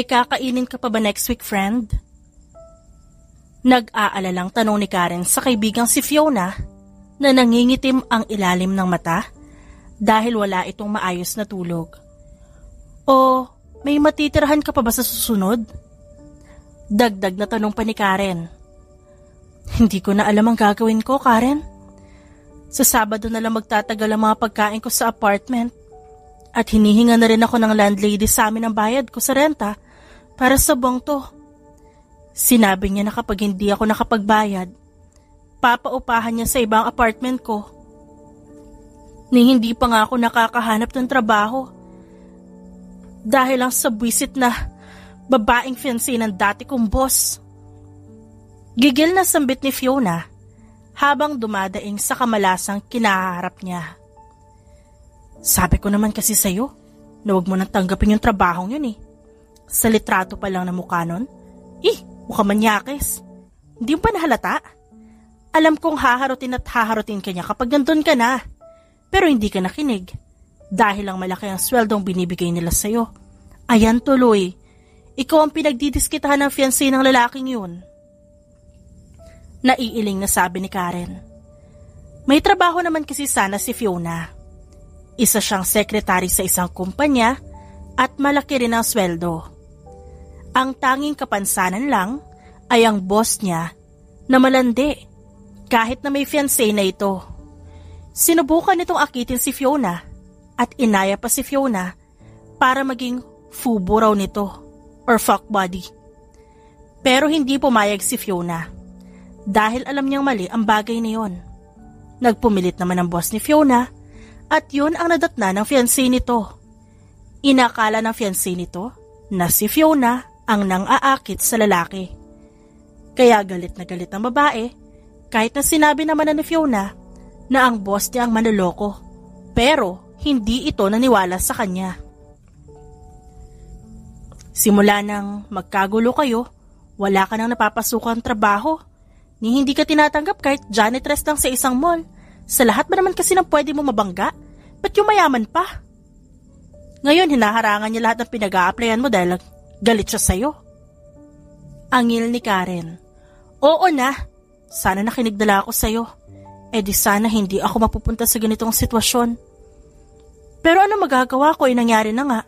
May kakainin ka pa ba next week, friend? Nag-aalalang tanong ni Karen sa kaibigang si Fiona na nangingitim ang ilalim ng mata dahil wala itong maayos na tulog. O may matitirahan ka pa ba sa susunod? Dagdag na tanong pa ni Karen. Hindi ko na alam ang gagawin ko, Karen. Sa Sabado na lang magtatagal ang mga pagkain ko sa apartment at hinihinga na rin ako ng landlady sa amin ang bayad ko sa renta para sa buwang to. Sinabi niya na kapag hindi ako nakapagbayad, papaupahan niya sa ibang apartment ko. Ni hindi pa nga ako nakakahanap ng trabaho dahil lang sa buwisit na babaeng fiancé ng dati kong boss. Gigil na sambit ni Fiona habang dumadaing sa kamalasang kinaharap niya. Sabi ko naman kasi sa'yo na huwag mo nang tanggapin yung trabahong yun eh. Sa litrato pa lang na mukha nun, mukha manyakis. Hindi mo pa nahalata? Alam kong haharutin ka niya kapag nandun ka na. Pero hindi ka nakinig. Dahil ang malaki ang sweldong binibigay nila sa'yo. Ayan tuloy. Ikaw ang pinagdidiskitahan ng fiancé ng lalaking yun. Naiiling na sabi ni Karen. May trabaho naman kasi sana si Fiona. Isa siyang sekretary sa isang kumpanya at malaki rin ang sweldo. Ang tanging kapansanan lang ay ang boss niya na malandi kahit na may fiancé na ito. Sinubukan nitong akitin si Fiona at inaya pa si Fiona para maging fubo raw nito or fuck buddy. Pero hindi pumayag si Fiona dahil alam niyang mali ang bagay na yon. Nagpumilit naman ang boss ni Fiona at yun ang nadatna ng fiancé nito. Inakala ng fiancé nito na si Fiona ang nang-aakit sa lalaki. Kaya galit na galit ang babae kahit na sinabi naman na ni Fiona na ang boss niya ang manloloko. Pero hindi ito naniwala sa kanya. Simula nang magkagulo kayo, wala ka nang napapasukang trabaho. Ni hindi ka tinatanggap kahit janitress lang sa isang mall. Sa lahat ba naman kasi nang pwede mo mabangga? Ba't yung mayaman pa? Ngayon hinaharangan niya lahat ng pinag-a-applyan mo dahil galit siya sa'yo. Angil ni Karen. Oo na, sana nakinig ako sa'yo. Di sana hindi ako mapupunta sa ganitong sitwasyon. Pero ano magagawa ko, nangyari na nga.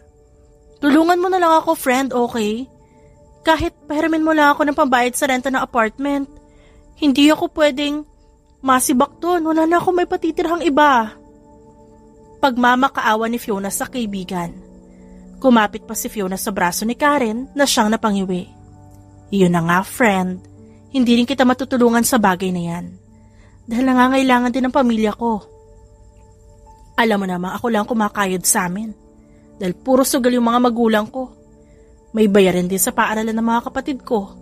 Tulungan mo na lang ako, friend, okay? Kahit pahiramin mo lang ako ng pambayad sa renta ng apartment. Hindi ako pwedeng masibak doon, wala na akong may patitirhang iba. Pagmamakaawa ni Fiona sa kaibigan. Kumapit pa si Fiona sa braso ni Karen na siyang napangiwi. Iyon na nga, friend. Hindi rin kita matutulungan sa bagay na yan. Dahil nangangailangan din ng pamilya ko. Alam mo naman, ako lang kumakayod sa amin. Dahil puro sugal yung mga magulang ko. May bayarin din sa paaralan ng mga kapatid ko.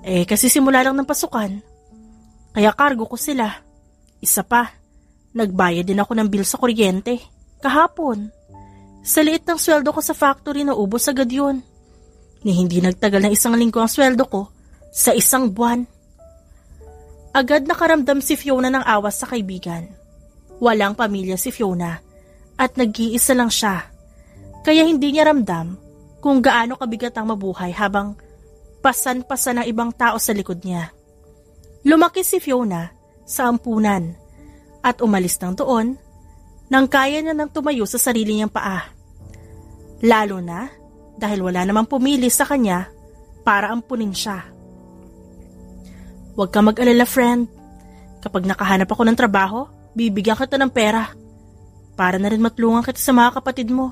Kasi simula lang ng pasukan. Kaya kargo ko sila. Isa pa, nagbayad din ako ng bill sa kuryente. Kahapon. Sa liit ng sweldo ko sa factory, naubos agad yun. Ni hindi nagtagal ng 1 linggo ang sweldo ko sa 1 buwan. Agad nakaramdam si Fiona ng awas sa kaibigan. Walang pamilya si Fiona at nag-iisa lang siya. Kaya hindi niya ramdam kung gaano kabigat ang mabuhay habang pasan-pasan ng ibang tao sa likod niya. Lumaki si Fiona sa ampunan at umalis ng doon nang kaya niya nang tumayo sa sarili niyang paa. Lalo na dahil wala namang pumili sa kanya para ampunin siya. Huwag ka mag-alala, friend. Kapag nakahanap ako ng trabaho, bibigyan kita ng pera para na rin matulungan kita sa mga kapatid mo.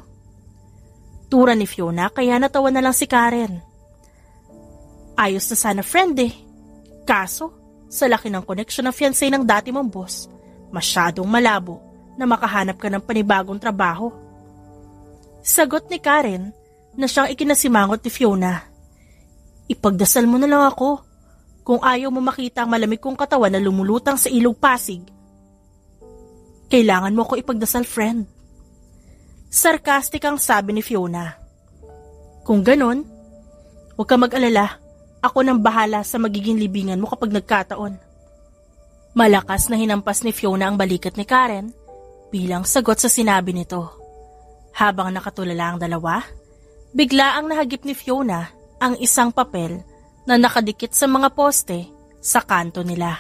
Tura ni Fiona kaya natawa na lang si Karen. Ayos na sana, friend Kaso, sa laki ng koneksyon ng fiancé ng dati mong boss, masyadong malabo na makahanap ka ng panibagong trabaho. Sagot ni Karen na siyang ikinasimangot ni Fiona. Ipagdasal mo na lang ako kung ayaw mo makita ang malamig kong katawan na lumulutang sa ilog Pasig. Kailangan mo ko ipagdasal, friend. Sarcastic ang sabi ni Fiona. Kung ganon, huwag ka mag-alala. Ako nang bahala sa magiging libingan mo kapag nagkataon. Malakas na hinampas ni Fiona ang balikat ni Karen, bilang sagot sa sinabi nito. Habang nakatulala ang dalawa, Bigla ang nahagip ni Fiona ang isang papel na nakadikit sa mga poste sa kanto nila.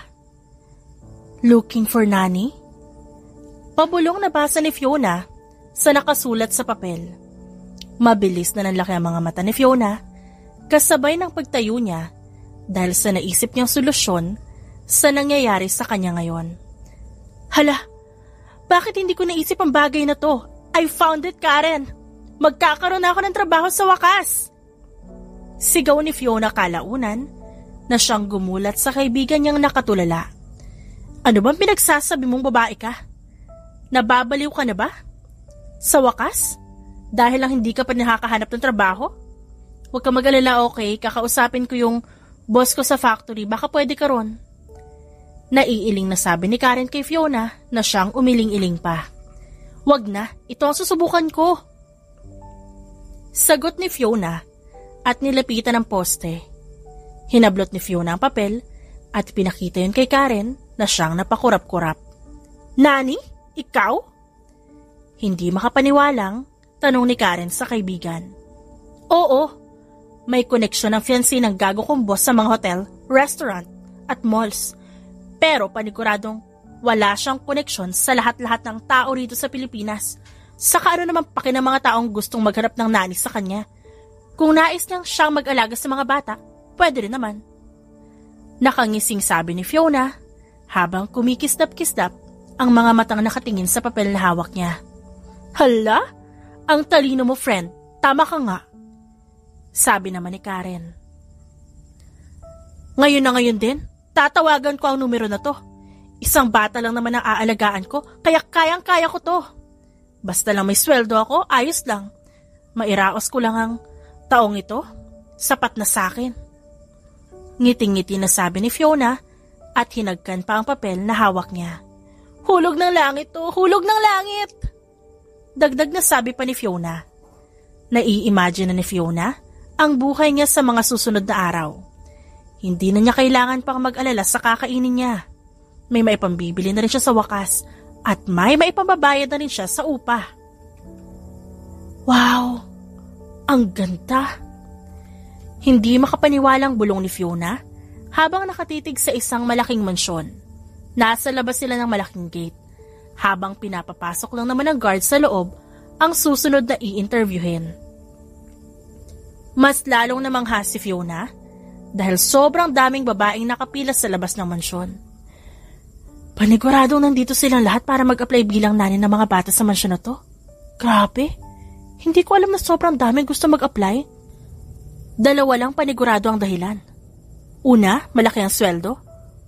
Looking for Nani? Pabulong nabasa ni Fiona sa nakasulat sa papel. Mabilis na nanlaki ang mga mata ni Fiona kasabay ng pagtayo niya dahil sa naisip niyang solusyon sa nangyayari sa kanya ngayon. Hala, bakit hindi ko naisip ang bagay na to? I found it, Karen! Magkakaroon ako ng trabaho sa wakas! Sigaw ni Fiona kalaunan na siyang gumulat sa kaibigan niyang nakatulala. Ano bang pinagsasabi mong babae ka? Nababaliw ka na ba? Sa wakas? Dahil lang hindi ka pa nakakahanap ng trabaho? Huwag ka mag-alala, okay? Kakausapin ko yung boss ko sa factory, baka pwede ka ron. Naiiling na sabi ni Karen kay Fiona na siyang umiling-iling pa. Wag na, ito ang susubukan ko. Sagot ni Fiona at nilapitan ng poste. Hinablot ni Fiona ang papel at pinakita yun kay Karen na siyang napakurap-kurap. Nani? Ikaw? Hindi makapaniwalang tanong ni Karen sa kaibigan. Oo, may koneksyon ng fiancé ng gago kong boss sa mga hotel, restaurant at malls. Pero paniguradong wala siyang koneksyon sa lahat-lahat ng tao rito sa Pilipinas. Saka ano naman paki ng mga taong gustong maghanap ng nani sa kanya. Kung nais niyang siyang mag-alaga sa mga bata, pwede rin naman. Nakangising sabi ni Fiona habang kumikisdap-kisdap ang mga matang nakatingin sa papel na hawak niya. Hala, ang talino mo friend, tama ka nga. Sabi naman ni Karen. Ngayon na ngayon din, tatawagan ko ang numero na to. Isang bata lang naman ang aalagaan ko, kaya kayang-kaya ko to. Basta lang may sweldo ako, ayos lang. Mairaos ko lang ang taong ito, sapat na sakin. Ngiting-ngiti na sabi ni Fiona at hinagkan pa ang papel na hawak niya. Hulog ng langit to, hulog ng langit! Dagdag na sabi pa ni Fiona. Nai-imagine na ni Fiona ang buhay niya sa mga susunod na araw. Hindi na niya kailangan pang mag-alala sa kakainin niya. May maipambibili na rin siya sa wakas at may maipambabayad na rin siya sa upa. Wow! Ang ganda! Hindi makapaniwalang bulong ni Fiona habang nakatitig sa isang malaking mansyon. Nasa labas sila ng malaking gate. Habang pinapapasok lang naman ng guard sa loob ang susunod na i-interviewin. Mas lalong namangha si Fiona dahil sobrang daming babaeng nakapila sa labas ng mansyon. Paniguradong nandito silang lahat para mag-apply bilang nani ng mga bata sa mansyon na to. Grabe, hindi ko alam na sobrang daming gusto mag-apply. Dalawa lang panigurado ang dahilan. Una, malaki ang sweldo.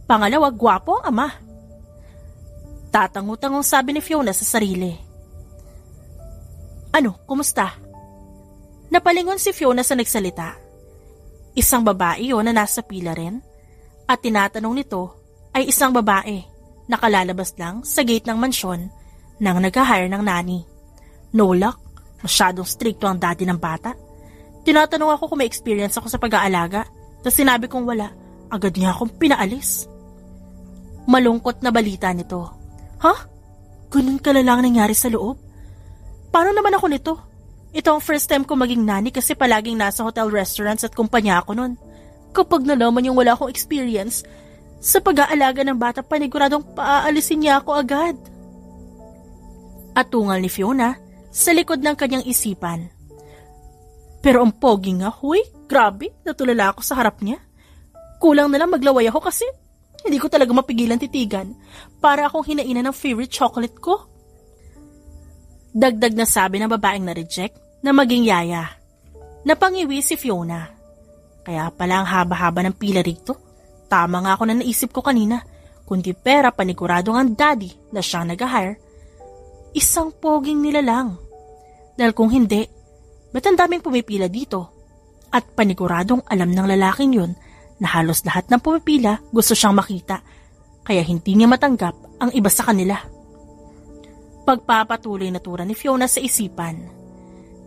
Pangalawa, gwapo ang ama. Tatango-tangong sabi ni Fiona sa sarili. Ano, kumusta? Napalingon si Fiona sa nagsalita. Isang babae yun na nasa pila rin at tinatanong nito ay isang babae na kalalabas lang sa gate ng mansyon nang nag-hire ng nani. No luck, masyadong stricto ang daddy ng bata. Tinatanong ako kung may experience ako sa pag-aalaga, tapos sinabi kong wala, agad niya akong pinaalis. Malungkot na balita nito. Ha? Ganun kalala nangyari sa loob? Paano naman ako nito? Ito ang first time ko maging nani kasi palaging nasa hotel restaurants at kumpanya ako nun. Kapag nalaman yung wala akong experience, sa pag-aalaga ng bata paniguradong paaalisin niya ako agad. At tungal ni Fiona sa likod ng kanyang isipan. Pero ang pogi nga, huy, grabe, natulala ako sa harap niya. Kulang na lang maglaway ako kasi hindi ko talaga mapigilan titigan para akong hinainan ng favorite chocolate ko. Dagdag na sabi ng babaeng na-reject na maging yaya. Napangiwi si Fiona. Kaya pala ang haba-haba ng pila rito. Tama nga ako na naisip ko kanina. Kundi pera paniguradong ang daddy na siyang nag-hire. Isang poging nila lang. Dahil kung hindi, ba't ang daming pumipila dito? At paniguradong alam ng lalaking yun na halos lahat ng pumipila gusto siyang makita, kaya hindi niya matanggap ang iba sa kanila. Pagpapatuloy na tura ni Fiona sa isipan.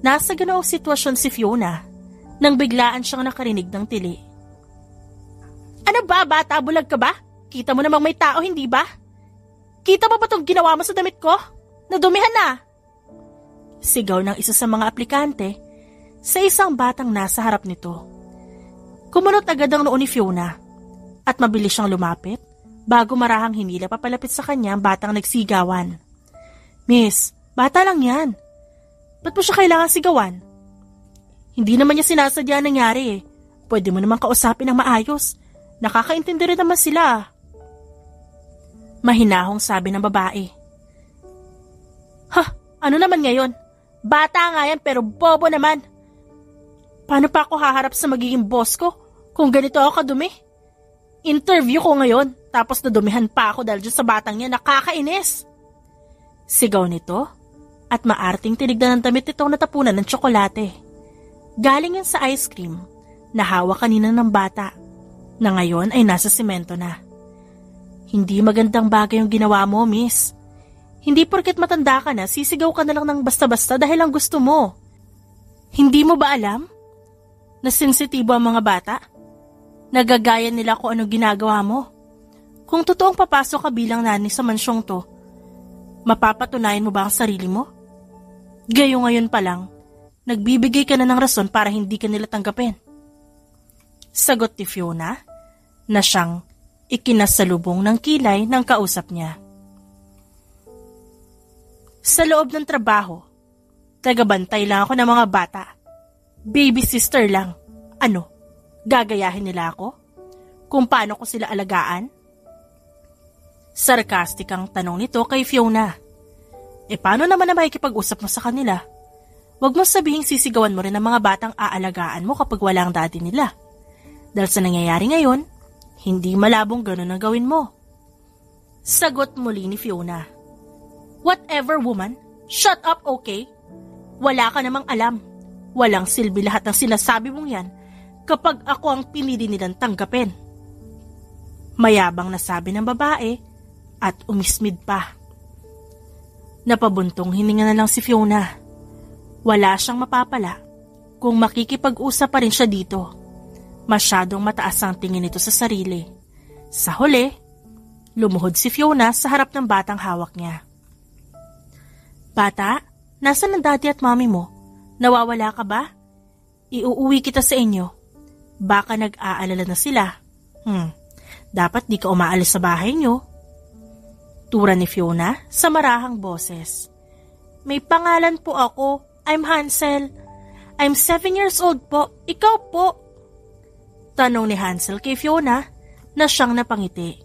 Nasa ganoong sitwasyon si Fiona nang biglaan siyang nakarinig ng tili. Ano ba, bata? Bulag ka ba? Kita mo namang may tao, hindi ba? Kita mo ba itong ginawa mo sa damit ko? Nadumihan na! Sigaw ng isa sa mga aplikante sa isang batang nasa harap nito. Kumunot agad ang noo ni Fiona at mabilis siyang lumapit bago marahang hinila papalapit sa kanya ang batang nagsigawan. Miss, bata lang yan. Ba't mo siya kailangan sigawan? Hindi naman niya sinasadya nangyari eh. Pwede mo naman kausapin ng maayos. Nakakaintindi rin naman sila. Mahinahong sabi ng babae. Ano naman ngayon? Bata nga yan pero bobo naman. Paano pa ako haharap sa magiging boss ko kung ganito ako kadumi? Interview ko ngayon tapos nadumihan pa ako dahil dyan sa batang niya, nakakainis. Sigaw nito at maarting tinignan ng damit nitong natapunan ng tsokolate. Galing yan sa ice cream na hawak kanina ng bata na ngayon ay nasa simento na. Hindi magandang bagay yung ginawa mo, miss. Hindi porket matanda ka na, sisigaw ka na lang ng basta-basta dahil ang gusto mo. Hindi mo ba alam na sensitibo ang mga bata? Nagagaya nila kung ano ginagawa mo. Kung totoong papasok ka bilang nani sa mansyong to, mapapatunayan mo ba ang sarili mo? Gayo ngayon pa lang, nagbibigay ka na ng rason para hindi ka nila tanggapin. Sagot ni Fiona na siyang ikinasalubong ng kilay ng kausap niya. Sa loob ng trabaho, tagabantay lang ako ng mga bata. Baby sister lang. Ano, gagayahin nila ako? Kung paano ko sila alagaan? Sarcastic ang tanong nito kay Fiona. Paano naman na makikipag-usap mo sa kanila? Huwag mo sabihing sisigawan mo rin ang mga batang aalagaan mo kapag wala ang daddy nila. Dahil sa nangyayari ngayon, hindi malabong ganun ang gawin mo. Sagot muli ni Fiona. Whatever, woman. Shut up, okay? Wala ka namang alam. Walang silbi lahat ng sinasabi mong yan kapag ako ang pinili nilang tanggapin. Mayabang na sabi ng babae at umismid pa. Napabuntong hininga na lang si Fiona. Wala siyang mapapala kung makikipag-usap pa rin siya dito. Masyadong mataas ang tingin nito sa sarili. Sa huli, lumuhod si Fiona sa harap ng batang hawak niya. Bata, nasan ang daddy at mommy mo? Nawawala ka ba? Iuuwi kita sa inyo. Baka nag-aalala na sila. Dapat di ka umaalis sa bahay niyo. Tura ni Fiona sa marahang boses. May pangalan po ako. I'm Hansel. I'm 7 years old po. Ikaw po. Tanong ni Hansel kay Fiona na siyang napangiti.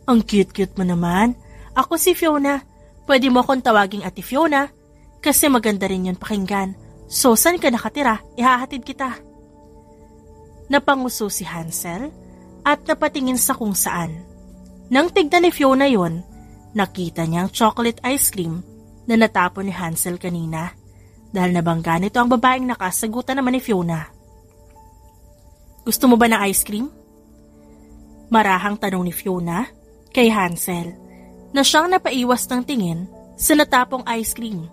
Ang cute-cute mo naman. Ako si Fiona. Pwede mo akong tawaging Ate Fiona kasi maganda rin yun pakinggan. So, saan ka nakatira? Ihahatid kita. Napanguso si Hansel at napatingin sa kung saan. Nang tignan ni Fiona yon, nakita niya ang chocolate ice cream na natapon ni Hansel kanina dahil nabangga nito ang babaeng nakasagutan naman ni Fiona. Gusto mo ba ng ice cream? Marahang tanong ni Fiona kay Hansel na siyang napaiwas ng tingin sa natapong ice cream.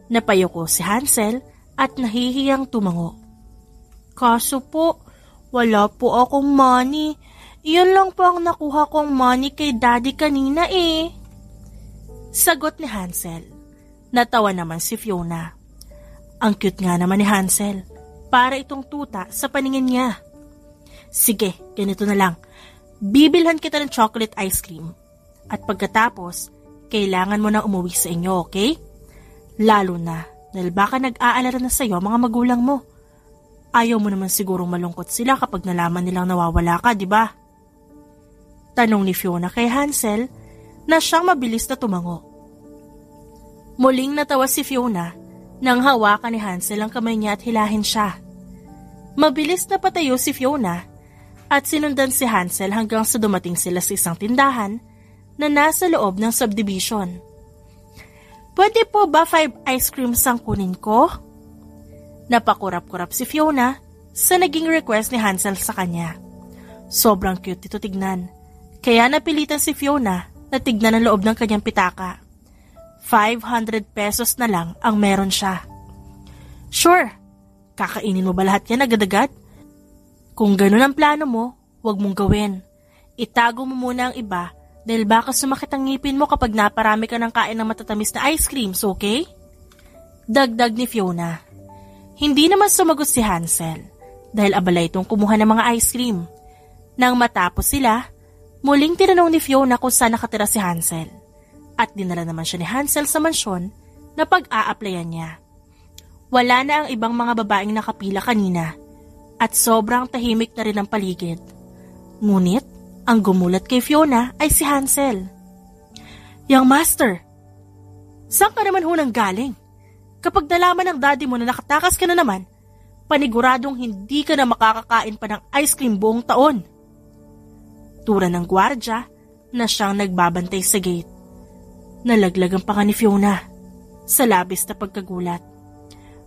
Napayuko si Hansel at nahihiyang tumango. Kaso po, wala po akong money. Iyon lang po ang nakuha kong money kay daddy kanina eh. Sagot ni Hansel. Natawa naman si Fiona. Ang cute nga naman ni Hansel. Para itong tuta sa paningin niya. Sige, ganito na lang. Bibilhan kita ng chocolate ice cream. At pagkatapos, kailangan mo na umuwi sa inyo, okay? Lalo na, dahil baka nag-aalala na sa'yo mga magulang mo. Ayaw mo naman sigurong malungkot sila kapag nalaman nilang nawawala ka, di ba? Tanong ni Fiona kay Hansel na siyang mabilis na tumango. Muling natawa si Fiona nang hawakan ni Hansel ang kamay niya at hilahin siya. Mabilis na patayo si Fiona at sinundan si Hansel hanggang sa dumating sila sa isang tindahan na nasa loob ng subdivision. Pwede po ba 5 ice creams ang kunin ko? Napakurap-kurap si Fiona sa naging request ni Hansel sa kanya. Sobrang cute ito tignan. Kaya napilitan si Fiona na tignan ang loob ng kanyang pitaka. 500 pesos na lang ang meron siya. Sure, kakainin mo ba lahat yan agad-agad? Kung ganun ang plano mo, huwag mong gawin. Itago mo muna ang iba dahil baka sumakit ang ngipin mo kapag naparami ka ng kain ng matatamis na ice creams, okay? Dagdag ni Fiona. Hindi naman sumagot si Hansel dahil abala itong kumuha ng mga ice cream. Nang matapos sila, muling tinanong ni Fiona kung saan nakatira si Hansel at dinala naman siya ni Hansel sa mansyon na pag-a-applyan niya. Wala na ang ibang mga babaeng nakapila kanina at sobrang tahimik na rin ang paligid. Ngunit, ang gumulat kay Fiona ay si Hansel. "Young master, saan ka naman hunang galing? Kapag nalaman ng daddy mo na nakatakas ka na naman, paniguradong hindi ka na makakakain pa ng ice cream buong taon." Tura ng gwardya na siyang nagbabantay sa gate. Nalaglagan pa ka ni Fiona sa labis na pagkagulat.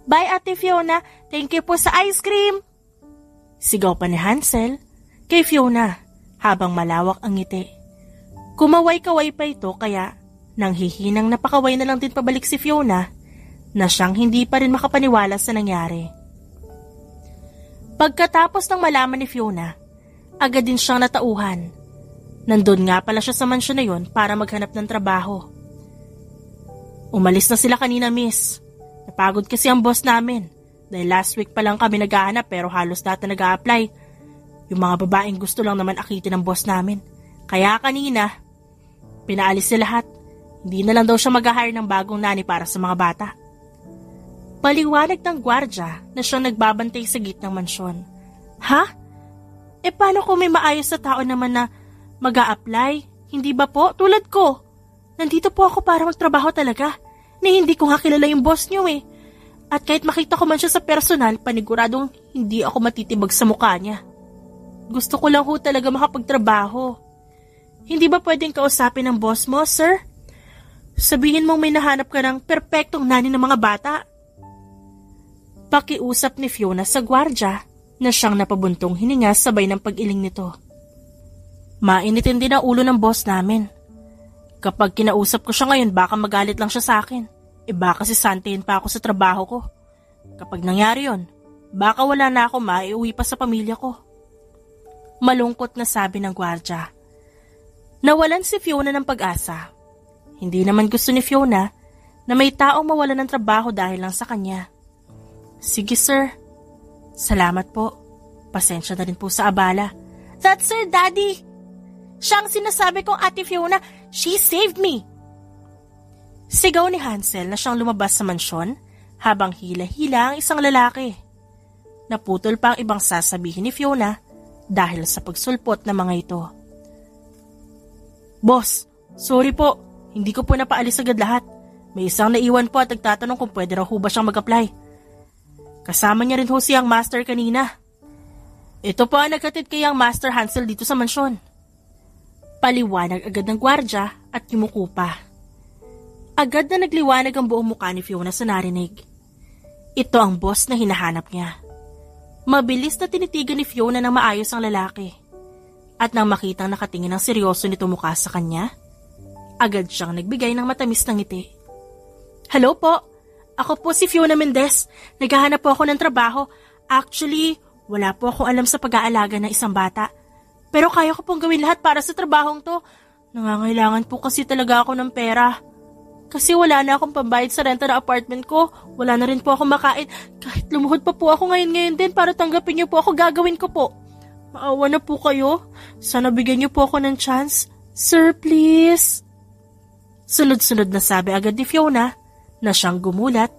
"Bye, Ate Fiona. Thank you po sa ice cream!" Sigaw pa ni Hansel kay Fiona habang malawak ang ngiti. Kumaway-kaway pa ito kaya nang hihinang napakaway na lang din pabalik si Fiona na siyang hindi pa rin makapaniwala sa nangyari. Pagkatapos ng malaman ni Fiona, agad din siyang natauhan. Nandun nga pala siya sa mansyon na yon para maghanap ng trabaho. "Umalis na sila kanina, miss. Napagod kasi ang boss namin dahil last week pa lang kami naghahanap pero halos lahat na nag-a-apply. Yung mga babaeng gusto lang naman akitin ng boss namin. Kaya kanina, pinaalis sila lahat. Hindi na lang daw siya mag-hire ng bagong nani para sa mga bata." Paliwanag ng gwardya na siyang nagbabantay sa gate ng mansyon. "Ha? Paano kung may maayos na tao naman na mag-a-apply? Hindi ba po? Tulad ko. Nandito po ako para magtrabaho talaga. Hindi ko nga kilala yung boss niyo eh. At kahit makita ko man siya sa personal, paniguradong hindi ako matitibag sa mukha niya. Gusto ko lang ho talaga makapagtrabaho. Hindi ba pwedeng kausapin ng boss mo, sir? Sabihin mong may nahanap ka ng perpektong nani ng mga bata." Pakiusap ni Fiona sa gwardya na siyang napabuntong hininga sabay ng pag-iling nito. "Mainitin din ang ulo ng boss namin. Kapag kinausap ko siya ngayon, baka magalit lang siya sa akin. Baka sisantihin pa ako sa trabaho ko. Kapag nangyari yon, baka wala na ako maiuwi pa sa pamilya ko." Malungkot na sabi ng gwardya. Nawalan si Fiona ng pag-asa. Hindi naman gusto ni Fiona na may taong mawalan ng trabaho dahil lang sa kanya. "Sige sir. Salamat po. Pasensya na rin po sa abala." "That's sir, Daddy. Siyang sinasabi kong Ate Fiona. She saved me." Sigaw ni Hansel na siyang lumabas sa mansyon habang hila-hila ang isang lalaki. Naputol pa ang ibang sasabihin ni Fiona dahil sa pagsulpot ng mga ito. "Boss, sorry po. Hindi ko po napaalis agad lahat. May isang naiwan po at nagtatanong kung pwede raw ho ba siyang mag-apply. Kasama niya rin ho si Young Master kanina. Ito po ang naghatid kay Young Master Hansel dito sa mansyon." Paliwanag agad ng gwardya at yumuko pa. Agad na nagliwanag ang buong mukha ni Fiona sa narinig. Ito ang boss na hinahanap niya. Mabilis na tinitigan ni Fiona ng maayos ang lalaki. At nang makitang nakatingin ng seryoso nito mukha sa kanya, agad siyang nagbigay ng matamis na ngiti. "Hello po. Ako po si Fiona Mendez. Naghahanap po ako ng trabaho. Actually, wala po akong alam sa pag-aalaga ng isang bata. Pero kaya ko pong gawin lahat para sa trabahong to. Nangangailangan po kasi talaga ako ng pera. Kasi wala na akong pambayad sa renta ng apartment ko. Wala na rin po ako makain. Kahit lumuhod pa po ako ngayon din para tanggapin niyo po ako, gagawin ko po. Maawa na po kayo. Sana bigyan niyo po ako ng chance. Sir, please." Sunod-sunod na sabi agad ni Fiona na siyang gumulat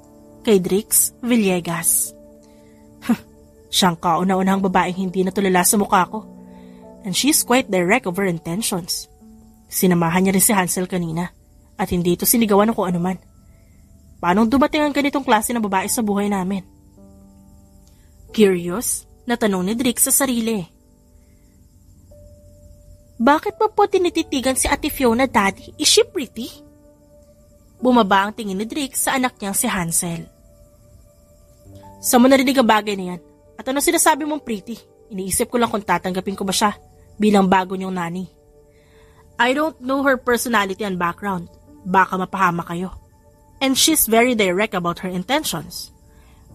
kay Drix Villegas. Siyang kauna-unahang babaeng hindi natulala sa mukha ko. And she's quite direct of her intentions. Sinamahan niya rin si Hansel kanina at hindi ito sinigawan ng kung anuman. Paano dumating ang ganitong klase ng babae sa buhay namin? Curious na tanong ni Drix sa sarili. "Bakit pa po tinititigan si Ate Fiona, Daddy? Is she pretty?" Bumaba ang tingin ni Drix sa anak niyang si Hansel. "Saan mo narinig ang bagay na yan? At ano sinasabi mong pretty? Iniisip ko lang kung tatanggapin ko ba siya bilang bago niyong nani. I don't know her personality and background. Baka mapahama kayo. And she's very direct about her intentions.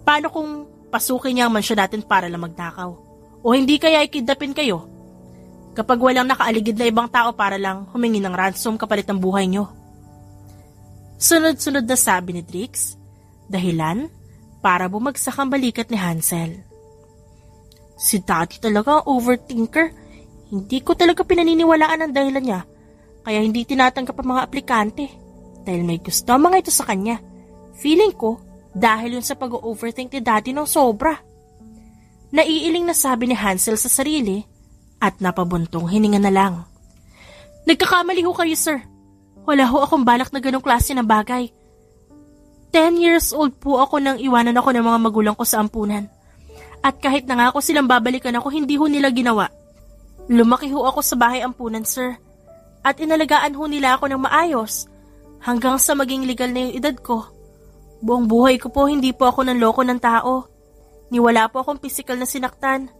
Paano kung pasukin niya ang mansyon natin para lang magnakaw? O hindi kaya ikidnapin kayo? Kapag walang nakaaligid na ibang tao para lang humingi ng ransom kapalit ng buhay niyo." Sunod-sunod na sabi ni Drix, dahilan para bumagsak ang balikat ni Hansel. Si Daddy talaga ang overthinker. Hindi ko talaga pinaniniwalaan ang dahilan niya, kaya hindi tinatanggap ang mga aplikante. Dahil may gusto ang mga ito sa kanya. Feeling ko, dahil yun sa pag-overthink ni Daddy ng sobra. Naiiling na sabi ni Hansel sa sarili at napabuntong hininga na lang. Nagkakamali ho kayo, sir. Wala ho akong balak na ganong klase ng bagay. 10 years old po ako nang iwanan ako ng mga magulang ko sa ampunan. At kahit nangako silang babalikan ako, hindi ho nila ginawa. Lumaki ho ako sa bahay ampunan, sir. At inalagaan ho nila ako ng maayos hanggang sa maging legal na yung edad ko. Buong buhay ko po hindi po ako nanloko ng tao. Niwala po akong pisikal na sinaktan.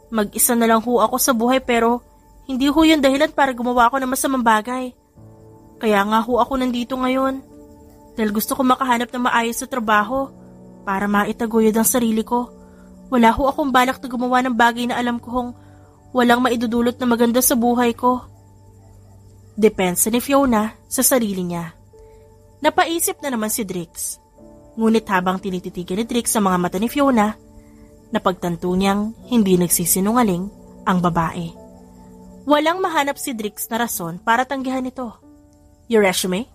Mag-isa na lang ho ako sa buhay pero hindi ho yun dahilan para gumawa ako ng masamang bagay. Kaya nga ho ako nandito ngayon. Dahil gusto ko makahanap ng maayos sa trabaho para maitaguyod ang sarili ko. Wala ho akong balak na gumawa ng bagay na alam kong walang maidudulot na maganda sa buhay ko. Depensa ni Fiona sa sarili niya. Napaisip na naman si Drix. Ngunit habang tinititigan ni Drix sa mga mata ni Fiona, napagtanto niyang hindi nagsisinungaling ang babae. Walang mahanap si Drix na rason para tanggihan ito. Your resume?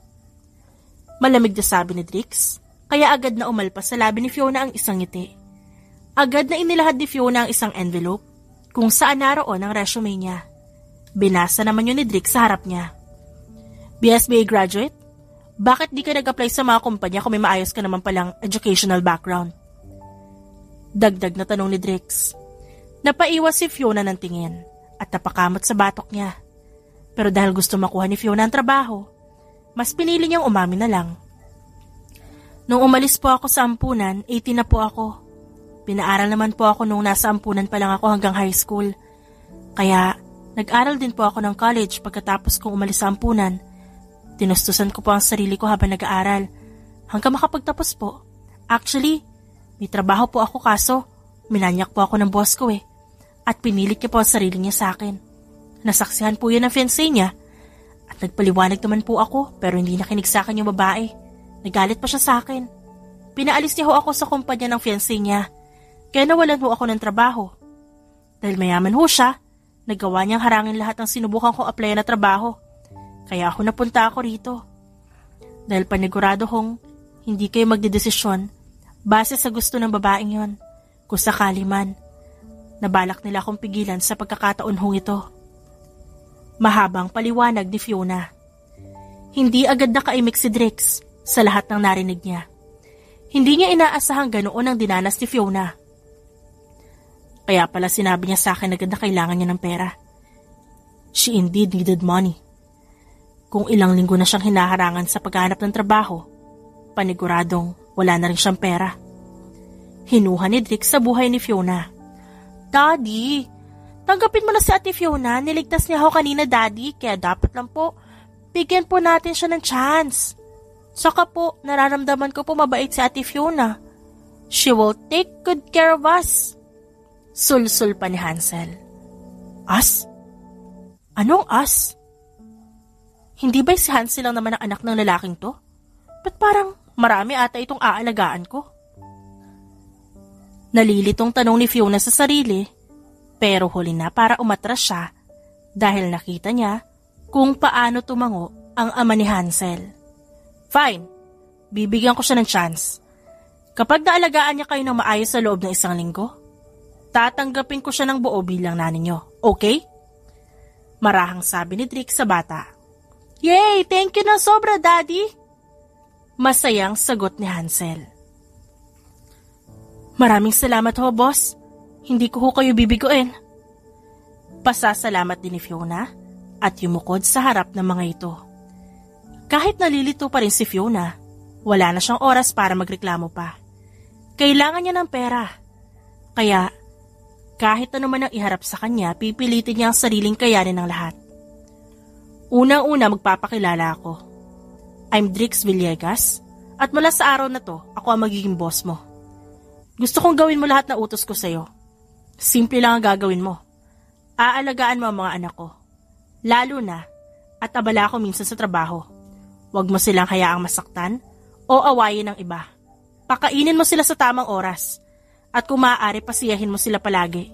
Malamig na sabi ni Drix, kaya agad na umalpas sa labi ni Fiona ang isang ngiti. Agad na inilahad ni Fiona ang isang envelope kung saan naroon ang resume niya. Binasa naman yun ni Drix sa harap niya. BSBA graduate? Bakit di ka nag-apply sa mga kumpanya kung may maayos ka naman palang educational background? Dagdag na tanong ni Drix. Napaiwas si Fiona ng tingin at napakamot sa batok niya. Pero dahil gusto makuha ni Fiona ang trabaho, mas pinili niyang umamin na lang. Nung umalis po ako sa ampunan, 18 na po ako. Pinaaral naman po ako nung nasa ampunan pa lang ako hanggang high school. Kaya nag-aral din po ako ng college pagkatapos kong umalis sa ampunan. Tinustusan ko po ang sarili ko habang nag-aaral hanggang makapagtapos po. Actually, may trabaho po ako kaso minanyak po ako ng boss ko at pinilit niya po ang sarili niya sa akin. Nasaksihan po yun ng fiancé niya at nagpaliwanag naman po ako pero hindi nakinig sa akin yung babae. Nagalit pa siya sa akin. Pinaalis niya ho ako sa kumpanya ng fiancé niya kaya nawalan ho ako ng trabaho. Dahil mayaman ho siya, nagawa niyang harangin lahat ng sinubukan kong applyan na trabaho. Kaya ako napunta ako rito. Dahil panigurado hong hindi kayo magdedesisyon base sa gusto ng babaeng yon. Kung sakali man, nabalak nila akong pigilan sa pagkakataon hong ito. Mahabang paliwanag ni Fiona. Hindi agad nakaimik si Drix sa lahat ng narinig niya. Hindi niya inaasahang ganoon ang dinanas ni Fiona. Kaya pala sinabi niya sa akin agad na kailangan niya ng pera. She indeed needed money. Kung ilang linggo na siyang hinaharangan sa paghahanap ng trabaho, paniguradong wala na rin siyang pera. Hinuha ni Drix sa buhay ni Fiona. Daddy, tanggapin mo na si Ate Fiona. Niligtas niya ako kanina, Daddy, kaya dapat lang po bigyan po natin siya ng chance. Saka po, nararamdaman ko po mabait si Ate Fiona. She will take good care of us. Sul-sul pa ni Hansel. Us? Anong us? Hindi ba si Hansel lang naman ang anak ng lalaking to? Ba't parang marami ata itong aalagaan ko? Nalilitong tanong ni Fiona sa sarili, pero huli na para umatras siya dahil nakita niya kung paano tumango ang ama ni Hansel. Fine, bibigyan ko siya ng chance. Kapag naalagaan niya kayo ng maayos sa loob ng 1 linggo, tatanggapin ko siya ng buo bilang nanay niyo, okay? Marahang sabi ni Drix sa bata. Yay! Thank you na sobra, Daddy! Masayang sagot ni Hansel. Maraming salamat ho, boss. Hindi ko ho kayo bibiguin. Pasasalamat din ni Fiona at yumukod sa harap ng mga ito. Kahit nalilito pa rin si Fiona, wala na siyang oras para magreklamo pa. Kailangan niya ng pera. Kaya, kahit ano man ang iharap sa kanya, pipilitin niya ang sariling kayanin ng lahat. Unang-una magpapakilala ako. I'm Drix Villegas at mula sa araw na to, ako ang magiging boss mo. Gusto kong gawin mo lahat na utos ko sa'yo. Simple lang ang gagawin mo. Aalagaan mo ang mga anak ko. Lalo na at abala ako minsan sa trabaho. Huwag mo silang hayaang masaktan o awayin ng iba. Pakainin mo sila sa tamang oras at kung maaari pasiyahin mo sila palagi.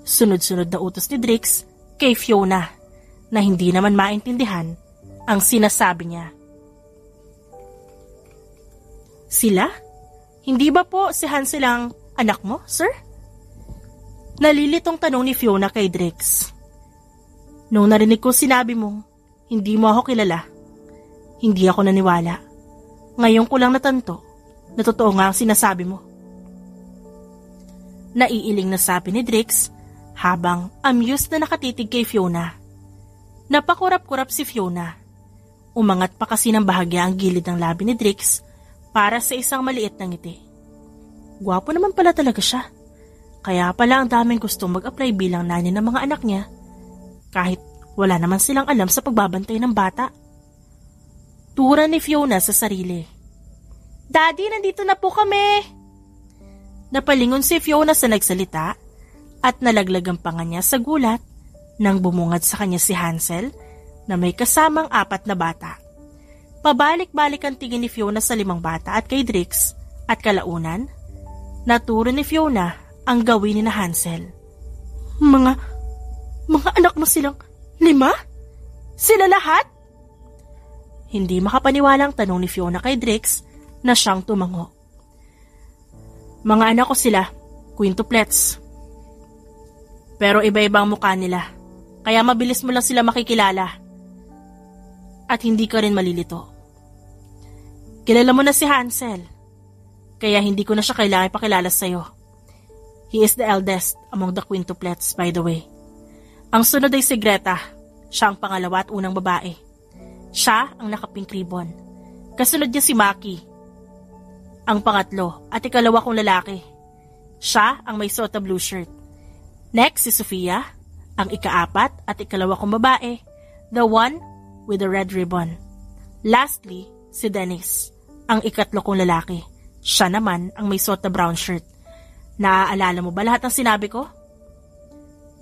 Sunod-sunod na utos ni Drix kay Fiona na hindi naman maintindihan ang sinasabi niya. Sila? Hindi ba po si Hansel ang anak mo, sir? Nalilitong tanong ni Fiona kay Drix. Nung narinig ko sinabi mo, hindi mo ako kilala. Hindi ako naniwala. Ngayon ko lang natanto na totoo nga ang sinasabi mo. Naiiling na sabi ni Drix habang amused na nakatitig kay Fiona. Napakurap-kurap si Fiona. Umangat pa kasi ng bahagya ang gilid ng labi ni Drix para sa isang maliit na ngiti. Gwapo naman pala talaga siya. Kaya pala ang daming gustong mag-apply bilang nani ng mga anak niya kahit wala naman silang alam sa pagbabantay ng bata. Tura ni Fiona sa sarili. Daddy, nandito na po kami! Napalingon si Fiona sa nagsalita at nalaglag ang panga niya sa gulat nang bumungad sa kanya si Hansel na may kasamang 4 na bata. Pabalik-balik ang tingin ni Fiona sa 5 bata at kay Drix at kalaunan, naturo ni Fiona ang gawin ni na Hansel. Mga anak mo silang 5? Sila lahat? Hindi makapaniwalang tanong ni Fiona kay Drix na siyang tumango. Mga anak ko sila, quintuplets. Pero iba-iba ang mukha nila, kaya mabilis mo lang sila makikilala. At hindi ka rin malilito. Kilala mo na si Hansel, kaya hindi ko na siya kailangan ipakilala sa'yo. He is the eldest among the quintuplets, by the way. Ang sunod ay si Greta, siya ang pangalawa at unang babae. Siya ang nakapink ribbon. Kasunod niya si Maki, ang pangatlo at ikalawa kong lalaki. Siya ang may suot na blue shirt. Next si Sofia, ang ika-4 at ikalawa kong babae, the one with the red ribbon. Lastly, si Dennis, ang ikatlo kong lalaki. Siya naman ang may suot na brown shirt. Naaalala mo ba lahat ng sinabi ko?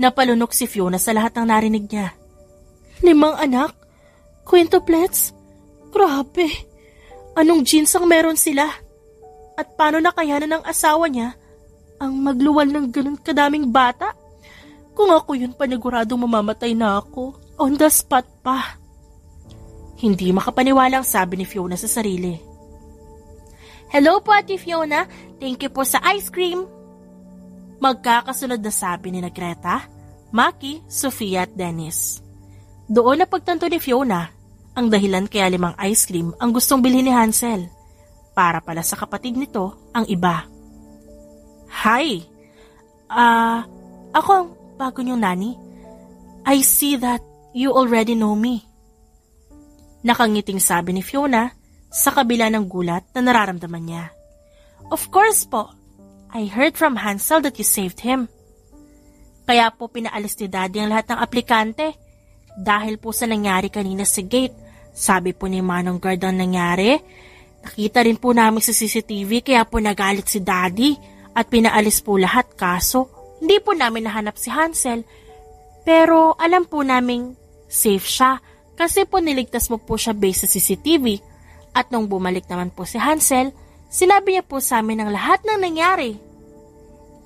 Napalunok si Fiona sa lahat ng narinig niya. 5 anak? Quintuplets? Grabe! Anong genes ang meron sila? At paano nakayanan ng asawa niya ang magluwal ng ganun kadaming bata? Kung ako yun, paniguradong mamamatay na ako. On the spot pa. Hindi makapaniwalang sabi ni Fiona sa sarili. Hello po, Ate Fiona. Thank you po sa ice cream. Magkakasunod na sabi ni Greta, Maki, Sofia at Dennis. Doon na pagtanto ni Fiona ang dahilan kaya 5 ice cream ang gustong bilhin ni Hansel. Para pala sa kapatid nito ang iba. Hi! Ako ang bago niyong nani. I see that you already know me. Nakangiting sabi ni Fiona sa kabila ng gulat na nararamdaman niya. Of course po. I heard from Hansel that you saved him. Kaya po pinaalis ni Daddy ang lahat ng aplikante. Dahil po sa nangyari kanina sa gate. Sabi po ni Manong Guard ang nangyari. Nakita rin po namin sa CCTV kaya po nagalit si Daddy at pinaalis po lahat kaso hindi po namin nahanap si Hansel. Pero alam po naming safe siya kasi po niligtas mo po siya based sa CCTV at nung bumalik naman po si Hansel, sinabi niya po sa amin ang lahat ng nangyari.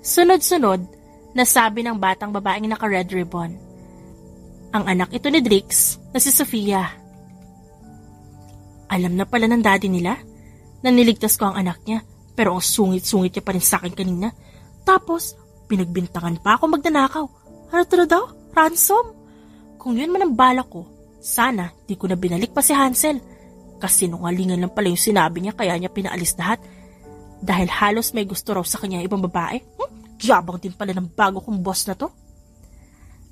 Sunod-sunod, nasabi ng batang babaeng naka-red ribbon. Ang anak ito ni Drix na si Sofia. Alam na pala ng daddy nila na niligtas ko ang anak niya pero ang sungit-sungit niya pa rin sa akin kanina. Tapos, pinagbintangan pa ako magnanakaw. Ano daw? Ransom? Kung yun man ang balak ko, sana di ko na binalik pa si Hansel. Kasi nungalingan lang pala yung sinabi niya kaya niya pinaalis lahat. Dahil halos may gusto raw sa kanya ibang babae. Yabang din pala ng bago kong boss na to.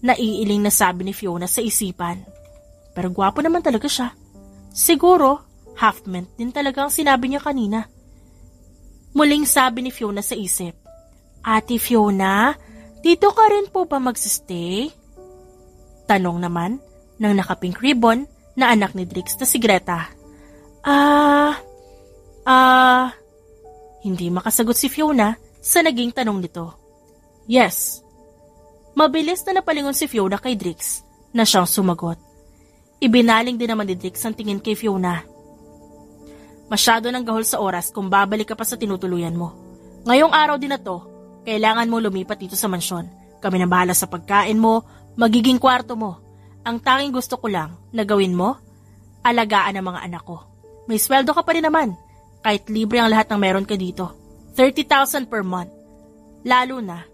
Naiiling na sabi ni Fiona sa isipan. Pero gwapo naman talaga siya. Siguro, half-ment din talaga ang sinabi niya kanina. Muling sabi ni Fiona sa isip. Ate Fiona, dito ka rin po ba magsistay? Tanong naman ng nakapink ribbon na anak ni Drix na si Greta. Hindi makasagot si Fiona sa naging tanong nito. Yes. Mabilis na napalingon si Fiona kay Drix na siyang sumagot. Ibinaling din naman ni Drix ang tingin kay Fiona. Masyado ng gahol sa oras kung babalik ka pa sa tinutuluyan mo. Ngayong araw din na to, kailangan mo lumipat dito sa mansyon. Kami na bahala sa pagkain mo, magiging kwarto mo. Ang tanging gusto ko lang na gawin mo, alagaan ang mga anak ko. May sweldo ka pa rin naman, kahit libre ang lahat ng meron ka dito. 30,000 per month. Lalo na,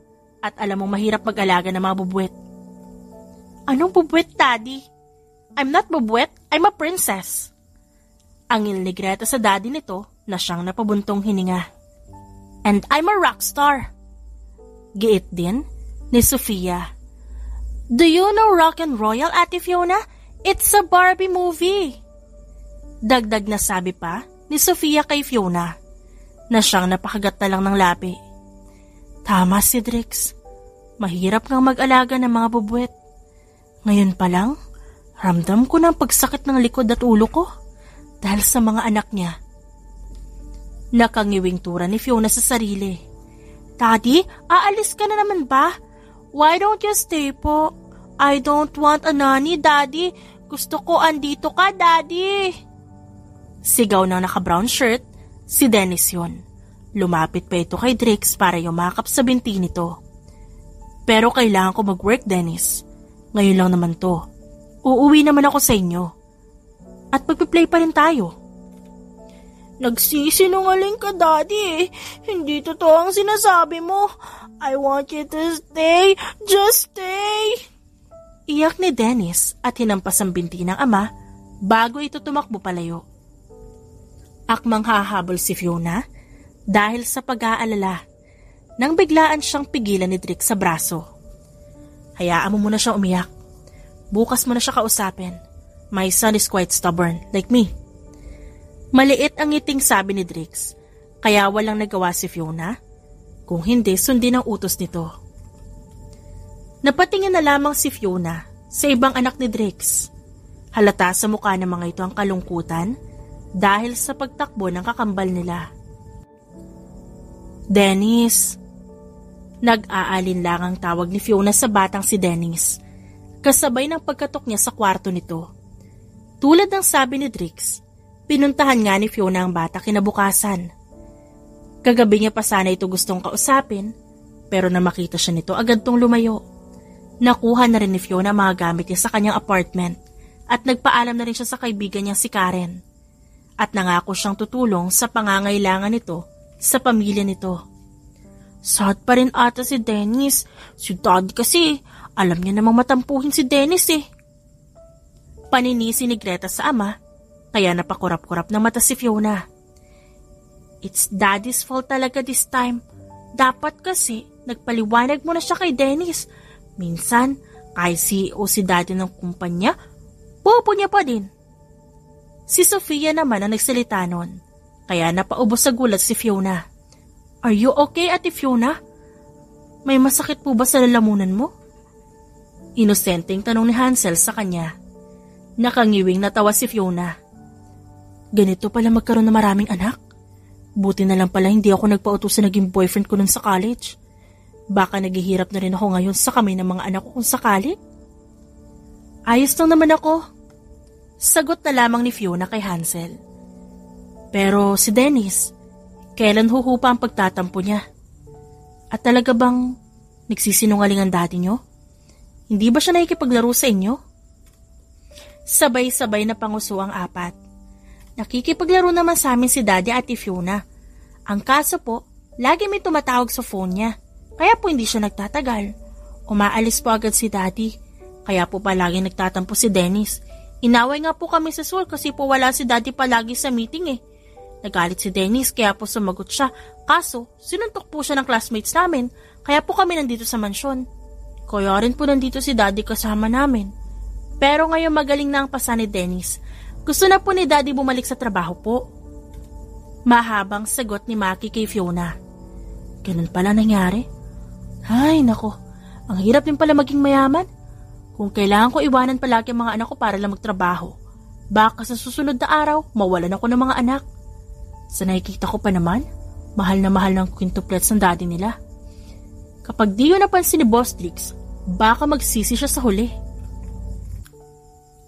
at alam mong mahirap mag-alaga ng mga bubuwet. Anong bubuwet, Daddy? I'm not bubuwet, I'm a princess. Angil ni Greta sa daddy nito na siyang napabuntong hininga. And I'm a rock star. Giit din ni Sofia. Do you know Rock and Royal, Ate Fiona? It's a Barbie movie. Dagdag na sabi pa ni Sofia kay Fiona na siyang napakagat na lang ng labi. Tama si Drix. Mahirap ngang mag-alaga ng mga bubuwet. Ngayon pa lang, ramdam ko ng pagsakit ng likod at ulo ko dahil sa mga anak niya. Nakangiwing tura ni Fiona sa sarili. Daddy, aalis ka na naman ba? Why don't you stay po? I don't want a nanny, Daddy. Gusto ko andito ka, Daddy. Sigaw ng naka-brown shirt, si Dennis yun. Lumapit pa ito kay Drix para yumakap sa binti nito. Pero kailangan ko mag-work, Dennis. Ngayon lang naman to. Uuwi naman ako sa inyo. At magpiplay pa rin tayo. Nagsisinungaling ka, Daddy. Hindi totoo ang sinasabi mo. I want you to stay. Just stay. Iyak ni Dennis at hinampas ang binti ng ama bago ito tumakbo palayo. Akmang hahabol si Fiona dahil sa pag-aalala nang biglaan siyang pigilan ni Drix sa braso. Hayaan mo muna siyang umiyak. Bukas mo na siya kausapin. My son is quite stubborn, like me. Maliit ang ngiting sabi ni Drix, kaya walang nagawa si Fiona. Kung hindi, sundin ang utos nito. Napatingin na lamang si Fiona sa ibang anak ni Drix. Halata sa mukha ng mga ito ang kalungkutan dahil sa pagtakbo ng kakambal nila. Dennis. Nag-aalin lang ang tawag ni Fiona sa batang si Dennis, kasabay ng pagkatok niya sa kwarto nito. Tulad ng sabi ni Drix, pinuntahan nga ni Fiona ang bata kinabukasan. Kagabi niya pa sana ito gustong kausapin, pero na makita siya nito agad tong lumayo. Nakuha na rin ni Fiona mga gamit niya sa kanyang apartment at nagpaalam na rin siya sa kaibigan niyang si Karen. At nangako siyang tutulong sa pangangailangan nito sa pamilya nito. Sad pa rin ata si Dennis. Si Daddy kasi, alam niya namang matampuhin si Dennis eh. Paninisi ni Greta sa ama, kaya napakurap-kurap ng mata si Fiona. It's Daddy's fault talaga this time. Dapat kasi, nagpaliwanag mo na siya kay Dennis. Minsan, kahit CEO si Daddy ng kumpanya, pupo niya pa din. Si Sofia naman ang nagsalita nun, kaya napaubos sa gulat si Fiona. Are you okay, Ate Fiona? May masakit po ba sa lalamunan mo? Inosenteng tanong ni Hansel sa kanya. Nakangiwing natawa si Fiona. Ganito pala magkaroon ng maraming anak? Buti na lang pala hindi ako nagpautos sa naging boyfriend ko nun sa college. Baka naghihirap na rin ako ngayon sa kamay ng mga anak ko kung sakali. Ayos lang naman ako. Sagot na lamang ni Fiona kay Hansel. Pero si Dennis, kailan huhupa ang pagtatampo niya? At talaga bang nagsisinungaling ang daddy niyo? Hindi ba siya nakikipaglaro sa inyo? Sabay-sabay na panguso ang apat. Nakikipaglaro naman sa amin si Daddy at Fiona. Ang kaso po, lagi may tumatawag sa phone niya. Kaya po hindi siya nagtatagal. Umaalis po agad si Daddy. Kaya po palagi nagtatampo si Dennis. Inaway nga po kami sa school kasi po wala si Daddy palagi sa meeting eh. Nagalit si Dennis kaya po sumagot siya. Kaso, sinuntok po siya ng classmates namin. Kaya po kami nandito sa mansyon. Kaya rin po nandito si Daddy kasama namin. Pero ngayon magaling na ang pasa ni Dennis. Gusto na po ni Daddy bumalik sa trabaho po. Mahabang sagot ni Maki kay Fiona. Ganun pala nangyari? Ay, nako. Ang hirap din pala maging mayaman. Kung kailangan ko iwanan palagi ang mga anak ko para lang magtrabaho, baka sa susunod na araw, mawalan ako ng mga anak. Sa nakikita ko pa naman, mahal na mahal ng quintuplets ng daddy nila. Kapag di yun napansin ni Boss Drix, baka magsisi siya sa huli.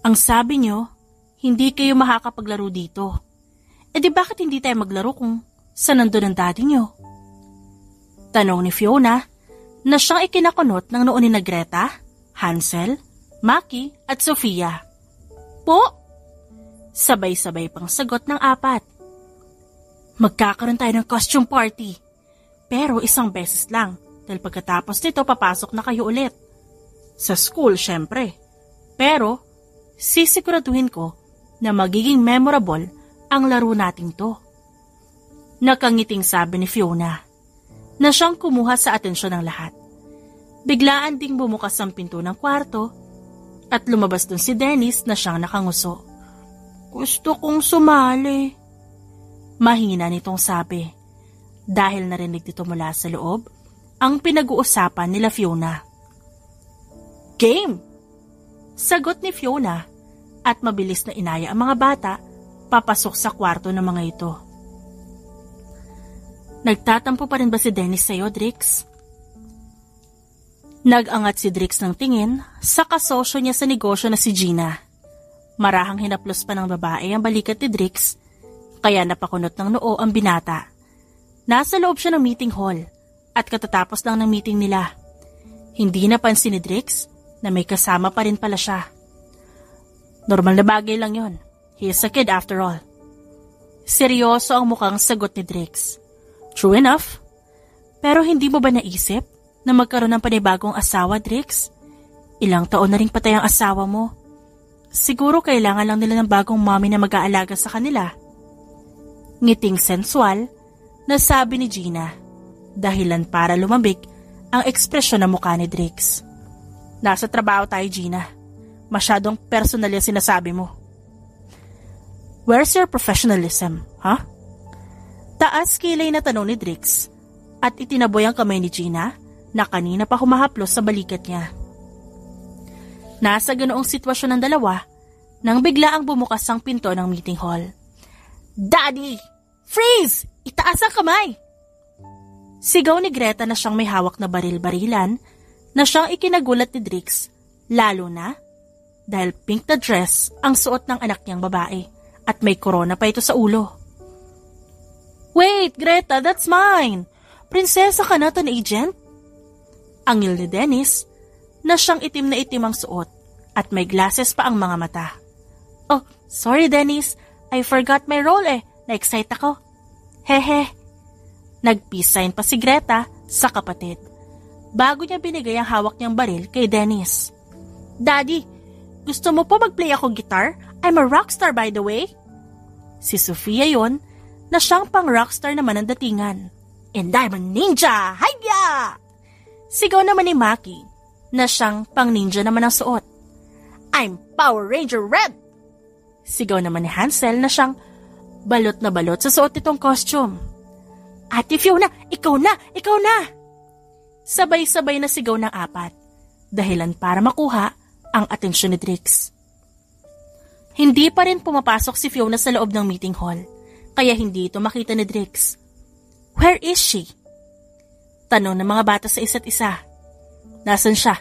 Ang sabi niyo, hindi kayo makakapaglaro dito. di bakit hindi tayo maglaro kung saan nandun ang daddy niyo? Tanong ni Fiona na siyang ikinakunot ng noon ni Greta, Hansel, Maki at Sofia. Po? Sabay-sabay pang sagot ng apat. Magkakaroon tayo ng costume party. Pero isang beses lang dahil pagkatapos nito papasok na kayo ulit. Sa school, syempre. Pero sisiguraduhin ko na magiging memorable ang laro nating to. Nakangiting sabi ni Fiona na siyang kumuha sa atensyon ng lahat. Biglaan ding bumukas ang pinto ng kwarto at lumabas dun si Dennis na siyang nakanguso. Gusto kong sumali. Mahina nitong sabi dahil narinig dito mula sa loob ang pinag-uusapan nila Fiona. Game! Sagot ni Fiona at mabilis na inaya ang mga bata papasok sa kwarto ng mga ito. Nagtatampo pa rin ba si Dennis sa'yo, Drix? Nag-angat si Drix ng tingin sa kasosyo niya sa negosyo na si Gina. Marahang hinaplos pa ng babae ang balikat ni Drix, kaya napakunot ng noo ang binata. Nasa loob siya ng meeting hall at katatapos lang ng meeting nila. Hindi napansin ni Drix na may kasama pa rin pala siya. Normal na bagay lang yon. He is a kid after all. Seryoso ang mukhang sagot ni Drix. True enough. Pero hindi mo ba naisip na magkaroon ng panibagong asawa, Drix? Ilang taon na ring patay ang asawa mo. Siguro kailangan lang nila ng bagong mommy na mag-aalaga sa kanila. Ngiting sensual na sabi ni Gina, dahilan para lumambig ang ekspresyon ng mukha ni Drix. Nasa trabaho tayo, Gina. Masyadong personal yung sinasabi mo. Where's your professionalism, huh? Taas kilay na tanong ni Drix at itinaboy ang kamay ni Gina na kanina pa humahaplos sa balikat niya. Nasa ganoong sitwasyon ng dalawa nang biglaang bumukas ang pinto ng meeting hall. Daddy! Freeze! Itaas ang kamay! Sigaw ni Greta na siyang may hawak na baril-barilan na siyang ikinagulat ni Drix, lalo na dahil pink na dress ang suot ng anak niyang babae at may corona pa ito sa ulo. Wait, Greta, that's mine! Prinsesa ka na, ton agent? Angil ni Dennis na siyang itim na itim ang suot at may glasses pa ang mga mata. Oh, sorry Dennis, I forgot my role na-excite ako. Hehe. Nag-peace sign pa si Greta sa kapatid bago niya binigay ang hawak niyang baril kay Dennis. Daddy, gusto mo po mag-play ako guitar? I'm a rockstar by the way. Si Sofia yon na siyang pang rockstar naman ang datingan. And I'm a ninja! Hiya! Sigaw naman ni Maki na siyang pang ninja naman ang suot. I'm Power Ranger Red! Sigaw naman ni Hansel na siyang balot na balot sa suot nitong costume. Ate Fiona, ikaw na! Ikaw na! Sabay-sabay na sigaw ng apat, dahilan para makuha ang atensyon ni Drix. Hindi pa rin pumapasok si Fiona sa loob ng meeting hall, kaya hindi ito makita ni Drix. Where is she? Tanong ng mga bata sa isa't isa. Nasaan siya?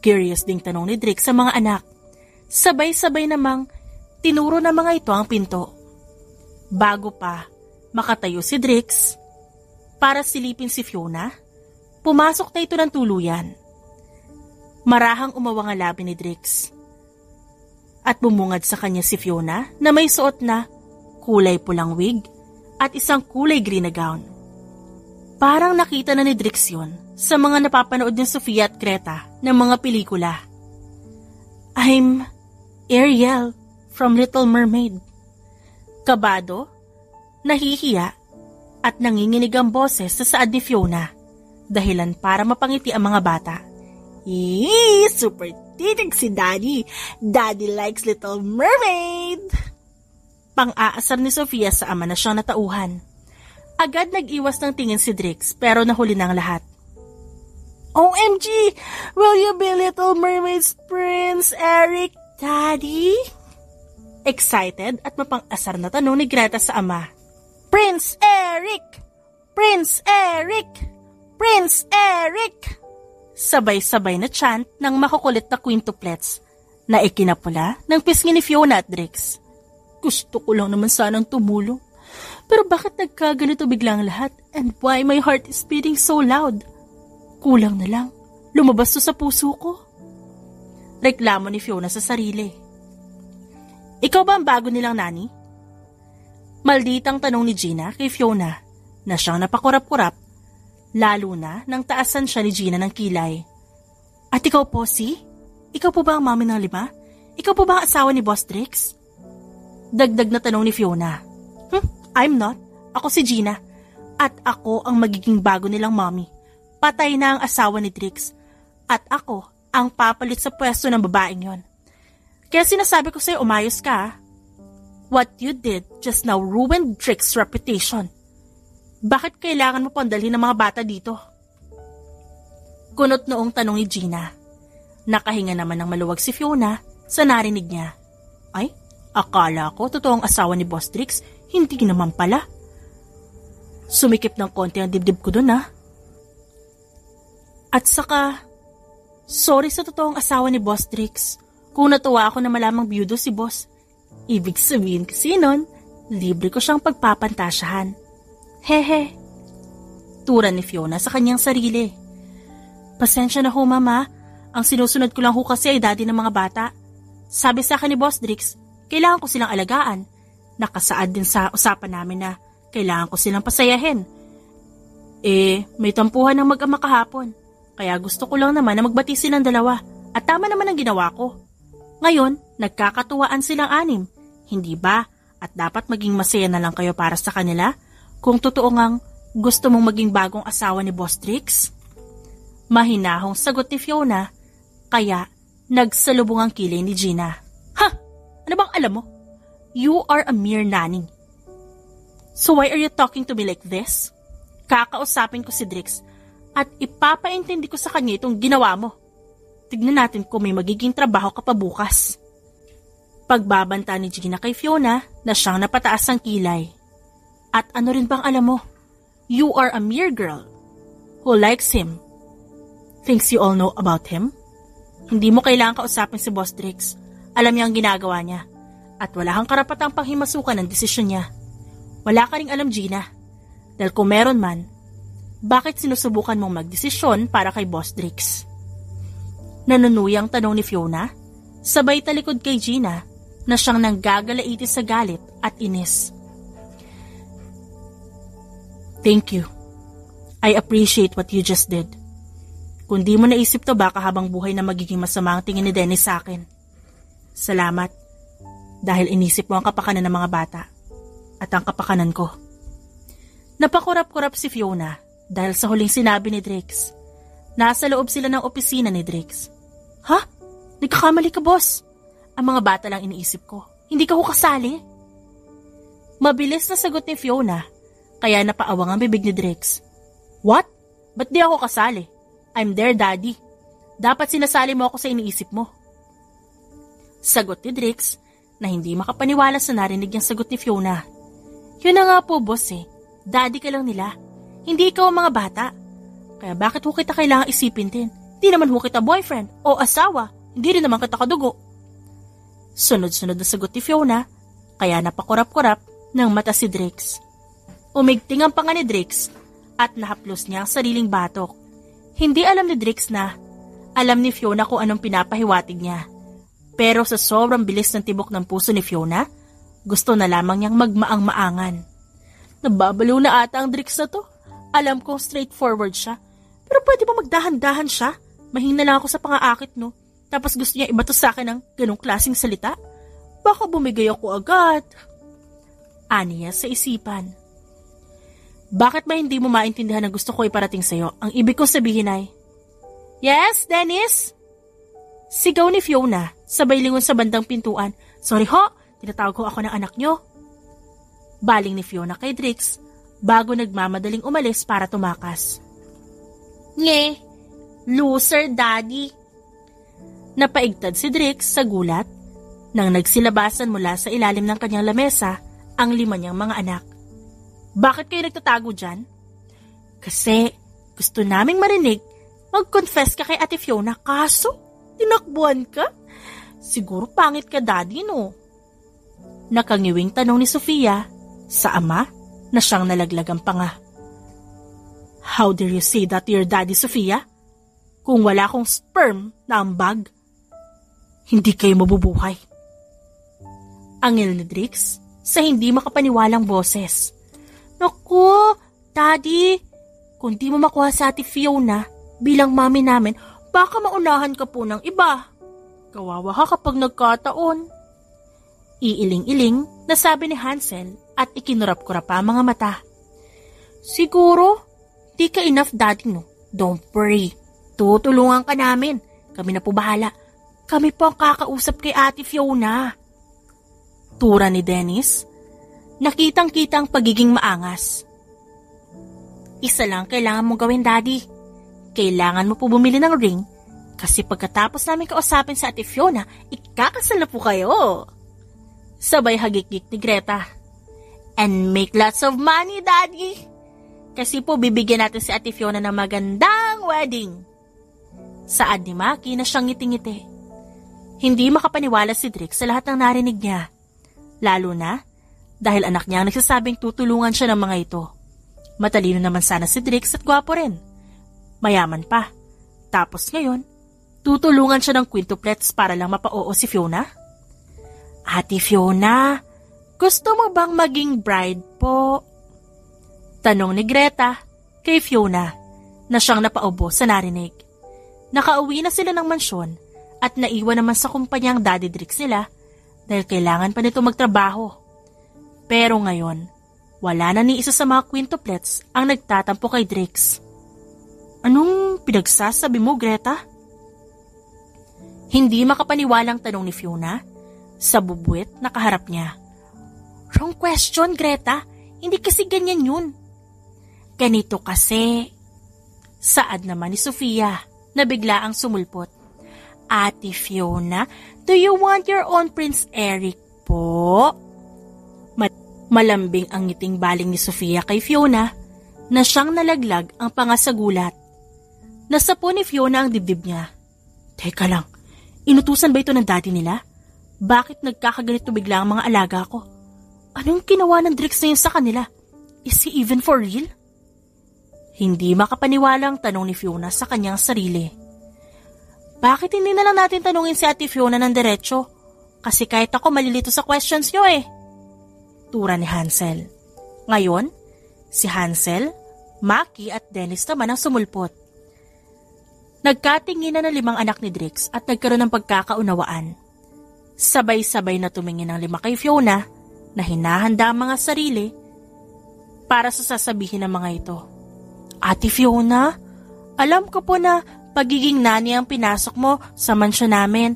Curious ding tanong ni Drix sa mga anak. Sabay-sabay namang tinuro ng mga ito ang pinto. Bago pa makatayo si Drix para silipin si Fiona, pumasok na ito ng tuluyan. Marahang umawang ang labi ni Drix. At bumungad sa kanya si Fiona na may suot na kulay pulang wig at isang kulay green na gown. Parang nakita na ni Drix yun sa mga napapanood ni Sofia at Greta ng mga pelikula. I'm Ariel from Little Mermaid. Kabado, nahihiya at nanginginig ang boses sa saad ni Fiona, dahilan para mapangiti ang mga bata. Super titig si Daddy. Daddy likes Little Mermaid. Pang-aasar ni Sofia sa ama na siyang natauhan. Agad nag-iwas ng tingin si Drix pero nahuli na ang lahat. OMG! Will you be Little Mermaid's Prince Eric, Daddy? Excited at mapang-asar na tanong ni Greta sa ama. Prince Eric! Prince Eric! Prince Eric! Sabay-sabay na chant ng makukulit na quintuplets na ikinapula ng pisngi ni Fiona at Drix. Gusto ko lang naman sanang tumulong. Pero bakit nagkaganito biglang lahat? And why my heart is beating so loud? Kulang na lang. Lumabas to sa puso ko. Reklamo ni Fiona sa sarili. Ikaw ba ang bago nilang nani? Malditang tanong ni Gina kay Fiona na siyang napakurap-kurap, lalo na nang taasan siya ni Gina ng kilay. At ikaw po, si? Ikaw po ba ang mami ng 5? Ikaw po ba ang asawa ni Boss Drix? Dagdag na tanong ni Fiona. I'm not. Ako si Gina. At ako ang magiging bago nilang mommy. Patay na ang asawa ni Drix. At ako ang papalit sa pwesto ng babaeng yon. Kaya sinasabi ko sa'yo umayos ka. What you did just now ruined Drix's reputation. Bakit kailangan mo pandalhin ng mga bata dito? Kunot noong tanong ni Gina. Nakahinga naman ng maluwag si Fiona sa narinig niya. Ay, akala ko totoong asawa ni Boss Drix. Hindi naman pala. Sumikip ng konti ang dibdib ko dun At saka, sorry sa totoong asawa ni Boss Drix kung natuwa ako na malamang biyudo si Boss. Ibig sabihin kasi nun, libre ko siyang pagpapantasyahan. Hehe. Tura ni Fiona sa kanyang sarili. Pasensya na ho, Mama. Ang sinusunod ko lang ho kasi ay daddy ng mga bata. Sabi sa akin ni Boss Drix, kailangan ko silang alagaan. Nakasaad din sa usapan namin na kailangan ko silang pasayahin. May tampuhan ng mag-ama kahapon. Kaya gusto ko lang naman na magbati silang dalawa. At tama naman ang ginawa ko. Ngayon, nagkakatuwaan silang 6. Hindi ba? At dapat maging masaya na lang kayo para sa kanila? Kung totoo ngang gusto mong maging bagong asawa ni Boss Drix? Mahinahong sagot ni Fiona. Kaya, nagsalubong ang kilay ni Gina. Ha? Ano bang alam mo? You are a mere nanny. So why are you talking to me like this? Kakausapin ko si Drix at ipapaintindi ko sa kanya itong ginawa mo. Tignan natin kung may magiging trabaho ka pa bukas. Pagbabanta ni Gina kay Fiona na siyang napataas ang kilay. At ano rin bang alam mo? You are a mere girl who likes him. Thinks you all know about him? Hindi mo kailangan kausapin si Boss Drix. Alam niya ang ginagawa niya. At wala kang karapatang panghimasukan ng desisyon niya. Wala ka ring alam, Gina. Dahil kung meron man, bakit sinusubukan mong magdesisyon para kay Boss Drix? Nanunuyang tanong ni Fiona, sabay talikod kay Gina na siyang nanggagalaiti sa galit at inis. Thank you. I appreciate what you just did. Kung di mo naisip to baka habang buhay na magiging masama ang tingin ni Dennis sa akin. Salamat. Dahil inisip mo ang kapakanan ng mga bata at ang kapakanan ko. Napakurap-kurap si Fiona dahil sa huling sinabi ni Drix. Nasa loob sila ng opisina ni Drix. Ha? Nagkakamali ka, boss. Ang mga bata lang iniisip ko. Hindi ka ho kasali? Mabilis na sagot ni Fiona, kaya napaawang ang bibig ni Drix. What? Ba't di ako kasali? I'm their daddy. Dapat sinasali mo ako sa iniisip mo. Sagot ni Drix, na hindi makapaniwala sa narinig niyang sagot ni Fiona. Yun na nga po, boss Daddy ka lang nila. Hindi ikaw ang mga bata. Kaya bakit ho kita kailangang isipin din? Di naman ho kita boyfriend o asawa. Hindi rin naman kita kadugo. Sunod-sunod na sagot ni Fiona, kaya napakurap-kurap ng mata si Drix. Umigting ang panga ni Drix at nahaplos niya ang sariling batok. Hindi alam ni Drix na alam ni Fiona kung anong pinapahiwatig niya. Pero sa sobrang bilis ng tibok ng puso ni Fiona, gusto na lamang niyang magmaang-maangan. Nababaliw na ata ang Drix na to. Alam kong straightforward siya. Pero pwede ba magdahan-dahan siya? Mahina lang ako sa pangaakit, no? Tapos gusto niya ibato sa akin ng ganong klaseng salita? Baka bumigay ako agad. Aniya sa isipan. Bakit ba hindi mo maintindihan na gusto ko iparating sa'yo? Ang ibig kong sabihin ay, Yes, Dennis? Sigaw ni Fiona, sabay lingon sa bandang pintuan. Sorry ho, tinatawag ko ako ng anak nyo. Baling ni Fiona kay Drix, bago nagmamadaling umalis para tumakas. Nge, loser daddy. Napaigtad si Drix sa gulat nang nagsilabasan mula sa ilalim ng kanyang lamesa ang 5 niyang mga anak. Bakit kayo nagtatago dyan? Kasi gusto naming marinig, mag-confess ka kay Ate Fiona, kaso tinakbuhan ka? Siguro pangit ka, daddy, no? Nakangiwing tanong ni Sofia sa ama na siyang nalaglagang panga. How dare you say that to your daddy, Sofia? Kung wala akong sperm na ambag, hindi kayo mabubuhay. Angil ni Drix sa hindi makapaniwalang boses. Naku, Daddy, kung di mo makuha sa Ate Fiona bilang mami namin, baka maunahan ka po ng iba. Kawawa ka kapag nagkataon. Iiling-iling na sabi ni Hansel at ikinurap-kurap pa ang mga mata. Siguro, di ka enough, Daddy, no? Don't worry. Tutulungan ka namin. Kami na po bahala. Kami po ang kakausap kay Ate Fiona. Tura ni Dennis. Nakitang-kita ang pagiging maangas. Isa lang kailangan mong gawin, Daddy. Kailangan mo po bumili ng ring kasi pagkatapos namin kausapin sa Ate Fiona, ikakasal na po kayo. Sabay hagik-gik ni Greta. And make lots of money, Daddy. Kasi po bibigyan natin si Ate Fiona ng magandang wedding. Saad ni Maki na siyang ngiti-ngiti. Hindi makapaniwala si Drix sa lahat ng narinig niya. Lalo na dahil anak niya ang nagsasabing tutulungan siya ng mga ito. Matalino naman sana si Drix at gwapo rin. Mayaman pa. Tapos ngayon, tutulungan siya ng quintuplets para lang mapa-oo si Fiona? Ate Fiona, gusto mo bang maging bride po? Tanong ni Greta kay Fiona na siyang napaubo sa narinig. Nakauwi na sila ng mansyon at naiwan naman sa kumpanya ang Daddy Drix nila dahil kailangan pa nito magtrabaho. Pero ngayon, wala na ni isa sa mga quintuplets ang nagtatampo kay Drix. Anong pinagsasabi mo, Greta? Hindi makapaniwalang tanong ni Fiona sa bubuwit na kaharap niya. Wrong question, Greta. Hindi kasi ganyan yun. Ganito kasi. Saad naman ni Sofia na bigla ang sumulpot. Ate Fiona, do you want your own Prince Eric po? Malambing ang ngiting baling ni Sofia kay Fiona na siyang nalaglag ang pangasagulat. Nasapo ni Fiona ang dibdib niya. Teka lang, inutusan ba ito ng daddy nila? Bakit nagkakaganito bigla ang mga alaga ko? Anong ginawa ng Drix na yun sa kanila? Is he even for real? Hindi makapaniwalang tanong ni Fiona sa kanyang sarili. Bakit hindi na lang natin tanungin si Ate Fiona ng diretsyo? Kasi kahit ako malilito sa questions nyo eh. Tura ni Hansel. Ngayon, si Hansel, Maki at Dennis naman ang sumulpot. Nagkatinginan ng 5 anak ni Drix at nagkaroon ng pagkakaunawaan. Sabay-sabay na tumingin ang 5 kay Fiona na hinahanda ang mga sarili para sa sasabihin ng mga ito. Ate Fiona, alam ko po na pagiging nani ang pinasok mo sa mansyon namin.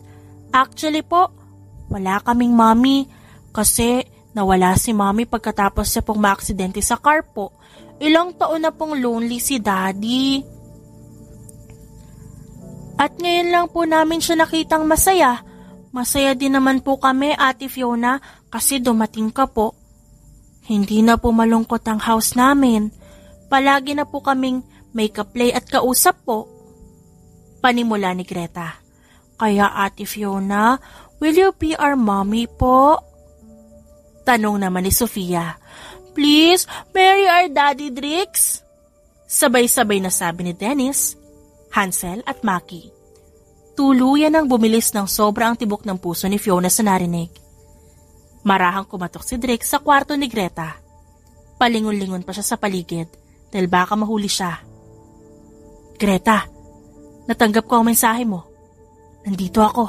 Actually po, wala kaming mommy kasi nawala si mommy pagkatapos siya pong maaksidente sa car po. Ilang taon na pong lonely si Daddy. At ngayon lang po namin siya nakitang masaya. Masaya din naman po kami, Ate Fiona, kasi dumating ka po. Hindi na po malungkot ang house namin. Palagi na po kaming may kaplay at kausap po. Panimula ni Greta. Kaya Ate Fiona, will you be our mommy po? Tanong naman ni Sofia. Please, marry our Daddy Drix. Sabay-sabay na sabi ni Dennis, Hansel at Maki. Tuluyan ang bumilis ng sobra ang tibok ng puso ni Fiona sa narinig. Marahang kumatok si Drix sa kwarto ni Greta. Palingon-lingon pa siya sa paligid dahil baka mahuli siya. Greta, natanggap ko ang mensahe mo. Nandito ako.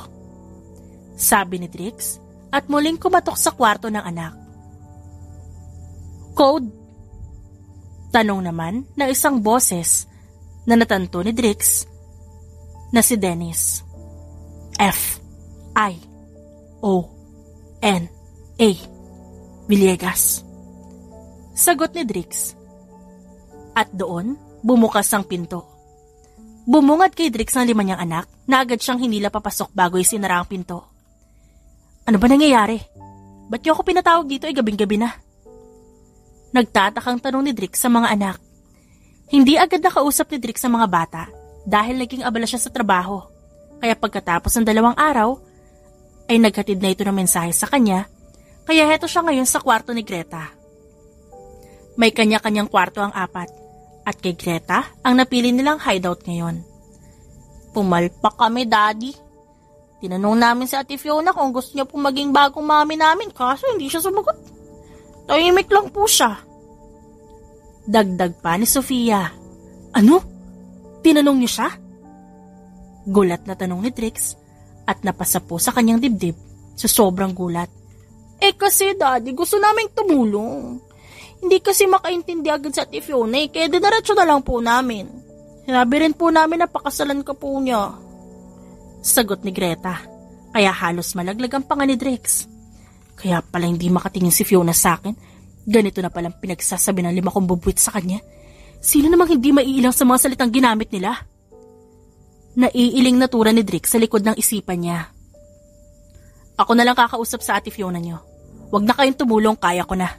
Sabi ni Drix at muling kumatok sa kwarto ng anak. Code? Tanong naman ng isang boses na natanto ni Drix na si Dennis. F-I-O-N-A Villegas. Sagot ni Drix. At doon, bumukas ang pinto. Bumungad kay Drix ng 5 niyang anak na agad siyang hinila papasok bago isinara ang pinto. Ano ba nangyayari? Ba't niyo ako pinatawag dito gabing-gabi na? Nagtatakang tanong ni Drix sa mga anak. Hindi agad nakausap ni Drix sa mga bata dahil naging abala siya sa trabaho. Kaya pagkatapos ng 2 araw, ay naghatid na ito ng mensahe sa kanya Kaya heto siya ngayon sa kwarto ni Greta. May kanya-kanyang kwarto ang apat at kay Greta ang napili nilang hideout ngayon. Pumalpak kami, Daddy. Tinanong namin si Ate Fiona kung gusto niya po maging bagong mami namin kaso hindi siya sumagot. Tahimik lang po siya. Dagdag pa ni Sofia. Ano? Tinanong niyo siya? Gulat na tanong ni Drix at napasa po sa kanyang dibdib sa sobrang gulat. Kasi Daddy, gusto naming tumulong. Hindi kasi makaintindi agad sa Ate Fiona kaya dinaretso na lang po namin. Sinabi rin po namin na pakasalan ka po niya. Sagot ni Greta, kaya halos malaglag ang panga ni Drix. Kaya pala hindi makatingin si Fiona sa akin. Ganito na palang pinagsasabi ng 5 kong bubuit sa kanya. Sino namang hindi maiilang sa mga salitang ginamit nila? Naiiling natura ni Drix sa likod ng isipan niya. Ako na lang kakausap sa Ate Fiona niyo. Huwag na kayong tumulong, kaya ko na.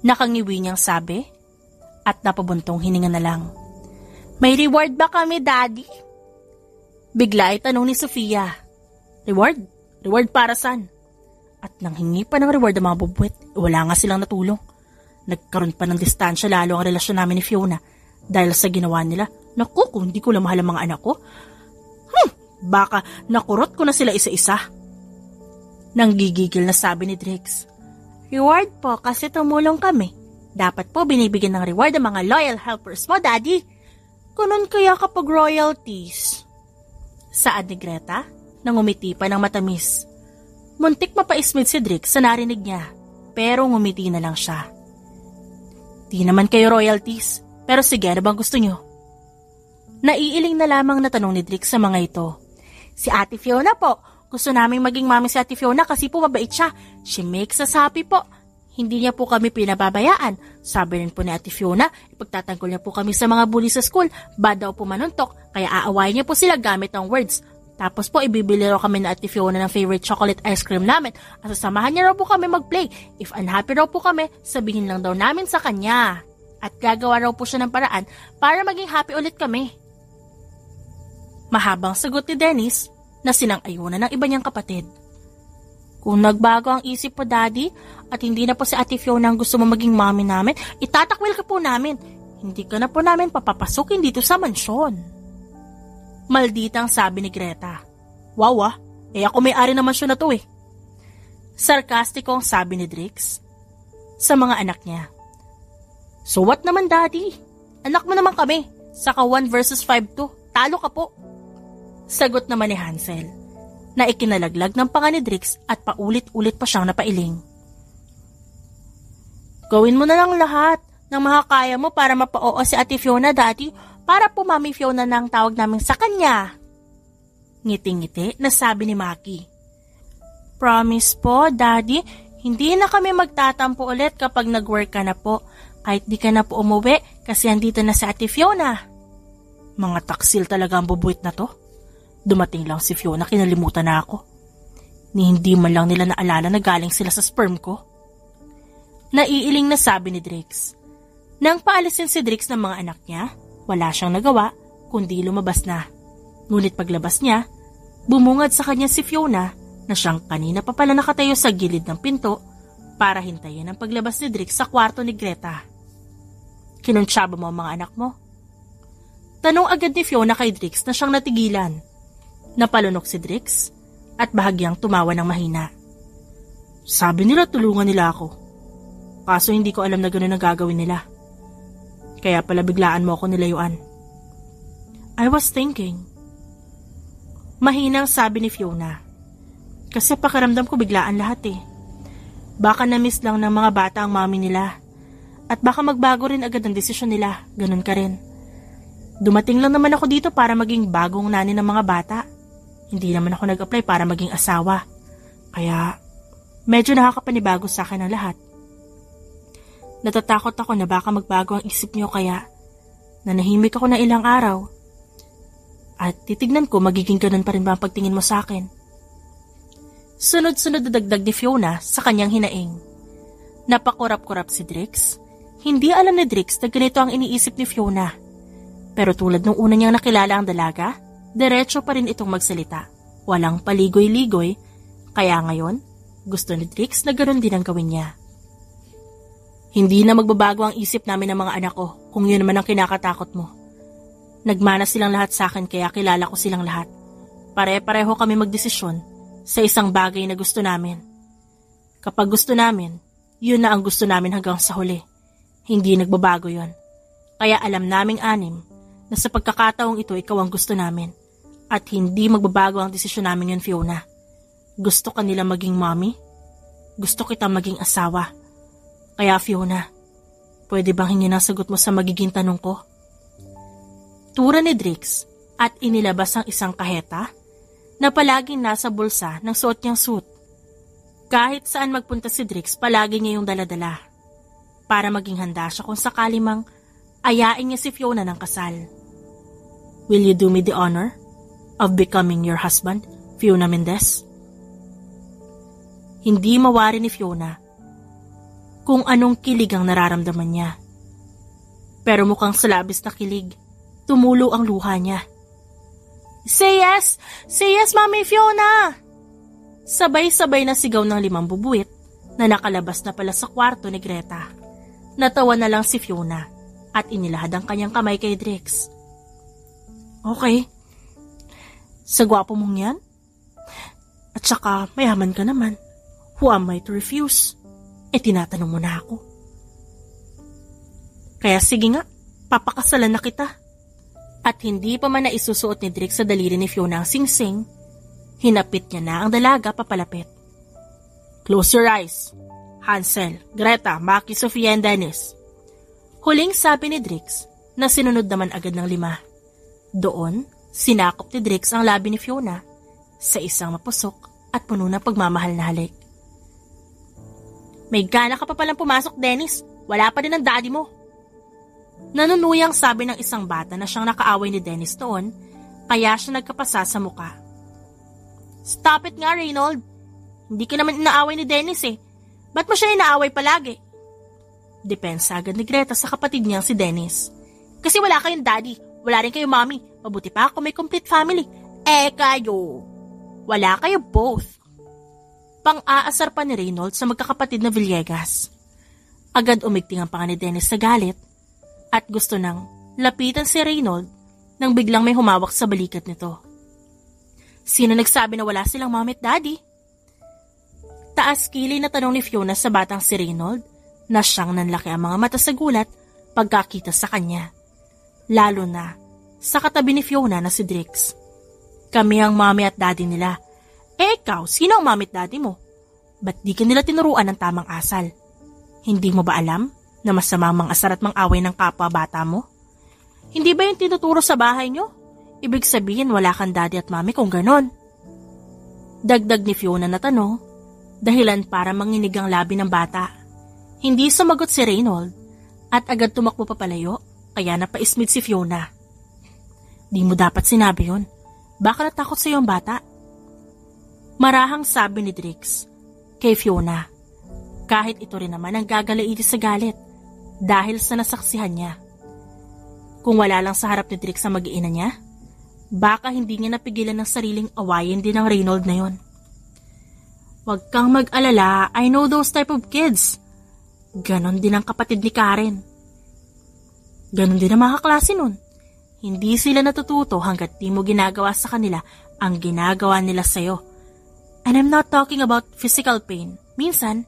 Nakangiwi niyang sabi at napabuntong hininga na lang. May reward ba kami, Daddy? Bigla ay tanong ni Sofia. Reward? Reward para saan? At nang hingi pa ng reward ang mga bubuit, wala nga silang natulong. Nagkaroon pa ng distansya lalo ang relasyon namin ni Fiona dahil sa ginawa nila. Naku, kung hindi ko lang mahal ang mga anak ko. Baka nakurot ko na sila isa-isa. Nanggigigil na sabi ni Drix. Reward po kasi tumulong kami. Dapat po binibigyan ng reward ang mga loyal helpers mo, Daddy. Ganun kaya kapag royalties? Saad ni Greta nang umiti pa ng matamis. Muntik mapaismid si Drix sa narinig niya, pero ngumiti na lang siya. Di naman kayo royalties, pero sige, ano bang gusto nyo? Naiiling na lamang na tanong ni Drix sa mga ito. Si Ate Fiona po. Gusto naming maging mami si Ate Fiona kasi po mabait siya. She makes us happy po. Hindi niya po kami pinababayaan. Sabi rin po ni Ate Fiona, ipagtatanggol niya po kami sa mga bully sa school. Bad daw po manuntok, kaya aawayin niya po sila gamit ng words. Tapos po ibibili raw kami na Ate Fiona ng favorite chocolate ice cream namin at sasamahan niya raw po kami mag-play. If unhappy raw po kami, sabihin lang daw namin sa kanya. At gagawa raw po siya ng paraan para maging happy ulit kami. Mahabang sagot ni Dennis na sinang-ayunan ng iba niyang kapatid. Kung nagbago ang isip po, Daddy, at hindi na po si Ate Fiona ang gusto mo maging mami namin, itatakwil ka po namin. Hindi ka na po namin papapasukin dito sa mansyon. Malditang sabi ni Greta. Wow ako may-ari ng mansyon na to eh. Sarkastikong sabi ni Drix sa mga anak niya. So what naman, Daddy? Anak mo naman kami. Saka 1 versus 5 to. Talo ka po. Sagot naman ni Hansel, na ikinalaglag ng panga ni Drix at paulit-ulit pa siyang napailing. Gawin mo na lang lahat ng makakaya mo para mapa-oo si Ate Fiona, Daddy, para po Mami Fiona na ang tawag namin sa kanya. Ngiti-ngiti na sabi ni Maki. Promise po, Daddy, hindi na kami magtatampo ulit kapag nag-work ka na po, kahit di ka na po umuwi kasi andito na si Ate Fiona. Mga taksil talaga ang bubuit na to. Dumating lang si Fiona, kinalimutan na ako. Ni hindi man lang nila naalala na galing sila sa sperm ko. Naiiling na sabi ni Drix. Nang paalisin si Drix ng mga anak niya, wala siyang nagawa kundi lumabas na. Ngunit paglabas niya, bumungad sa kanya si Fiona na siyang kanina pa pala nakatayo sa gilid ng pinto para hintayin ang paglabas ni Drix sa kwarto ni Greta. Kinuntsaba mo ang mga anak mo? Tanong agad ni Fiona kay Drix na siyang natigilan. Napalunok si Drix at bahagyang tumawa ng mahina. Sabi nila tulungan nila ako. Kaso hindi ko alam na gano'n ang gagawin nila. Kaya pala biglaan mo ako nilayuan. I was thinking. Mahinang sabi ni Fiona. Kasi pakiramdam ko biglaan lahat eh. Baka na-miss lang ng mga bata ang mami nila. At baka magbago rin agad ang desisyon nila. Ganun ka rin. Dumating lang naman ako dito para maging bagong nani ng mga bata. Hindi naman ako nag-apply para maging asawa. Kaya medyo nakakapanibago sa akin ang lahat. Natatakot ako na baka magbago ang isip niyo kaya nanahimik ako na ilang araw. At titignan ko magiging ganun pa rin ba ang pagtingin mo sa akin. Sunod-sunod na dagdag ni Fiona sa kanyang hinaing. Napakurap-kurap si Drix. Hindi alam ni Drix na ganito ang iniisip ni Fiona. Pero tulad nung una niyang nakilala ang dalaga, diretso pa rin itong magsalita. Walang paligoy-ligoy, kaya ngayon, Gusto ni Drix na ganoon din ang gawin niya. Hindi na magbabago ang isip namin ng mga anak ko kung yun naman ang kinakatakot mo. Nagmana silang lahat sa akin kaya kilala ko silang lahat. Pare-pareho kami magdesisyon sa isang bagay na gusto namin. Kapag gusto namin, yun na ang gusto namin hanggang sa huli. Hindi nagbabago yon. Kaya alam naming anim na sa pagkakataong ito ikaw ang gusto namin. At hindi magbabago ang desisyon namin yun, Fiona. Gusto ka nila maging mommy? Gusto kita maging asawa. Kaya Fiona, pwede bang hingin ang sagot mo sa magiging tanong ko? Tura ni Drix at inilabas ang isang kaheta na palaging nasa bulsa ng suot niyang suit. Kahit saan magpunta si Drix, palagi niya yung daladala para maging handa siya kung sakali mang ayain niya si Fiona ng kasal. Will you do me the honor of becoming your husband, Fiona Mendez? Hindi mawari ni Fiona kung anong kilig ang nararamdaman niya. Pero mukhang sa labis na kilig, tumulo ang luha niya. Say yes! Say yes, Mami Fiona! Sabay-sabay na sigaw ng 5 bubuwit na nakalabas na pala sa kwarto ni Greta. Natawa na lang si Fiona at inilahad ang kanyang kamay kay Drix. Okay. Sa gwapo mong yan? At saka mayaman ka naman. Who am I to refuse? Tinatanong mo na ako. Kaya sige nga, papakasalan na kita. At hindi pa man naisusuot ni Drix sa daliri ni Fiona ang singsing, hinapit niya na ang dalaga papalapit. Close your eyes. Hansel, Greta, Maki, Sofia, and Dennis. Huling sabi ni Drix na sinunod naman agad ng 5. Doon, sinakop ni Drix ang labi ni Fiona sa isang mapusok at puno ng pagmamahal na halik. May gana ka pa palang pumasok, Dennis. Wala pa din ang daddy mo. Nanunuyang sabi ng isang bata na siyang nakaaway ni Dennis noon, kaya siya nagkapasa sa muka. Stop it nga, Reynold. Hindi ka naman inaaway ni Dennis eh. Ba't mo siya inaaway palagi? Depensa agad ni Greta sa kapatid niyang si Dennis. Kasi wala kayong daddy, wala rin kayong mommy. Mabuti pa ako may complete family. Kayo. Wala kayo both. Pang-aasar pa ni Reynold sa magkakapatid na Villegas. Agad umigting ang panga ni Dennis sa galit at gusto nang lapitan si Reynold nang biglang may humawak sa balikat nito. Sino nagsabi na wala silang mommy at daddy? Taas kilay na tanong ni Fiona sa batang si Reynold na siyang nanlaki ang mga mata sa gulat pagkakita sa kanya. Lalo na sa katabi ni Fiona na si Drix. Kami ang mommy at daddy nila. Ikaw, sino ang mommy at daddy mo? Ba't di ka nila tinuruan ng tamang asal? Hindi mo ba alam na masama mang asar at mang-away ng kapwa bata mo? Hindi ba yung tinuturo sa bahay nyo? Ibig sabihin wala kang daddy at mommy kung ganon. Dagdag ni Fiona na tanong, dahilan para manginig ang labi ng bata. Hindi sumagot si Reynold at agad tumakbo papalayo, kaya napaismid si Fiona. Di mo dapat sinabi yun. Baka natakot sa iyong bata. Marahang sabi ni Drix kay Fiona, kahit ito rin naman ang gagalaiti sa galit dahil sa nasaksihan niya. Kung wala lang sa harap ni Drix ang mag-iina niya, baka hindi niya napigilan ng sariling awayin din ng Reynold na yon. Huwag kang mag-alala, I know those type of kids. Ganon din ang kapatid ni Karen. Ganon din ang mga kaklase nun. Hindi sila natututo hanggat di mo ginagawa sa kanila ang ginagawa nila sa'yo. And I'm not talking about physical pain. Minsan,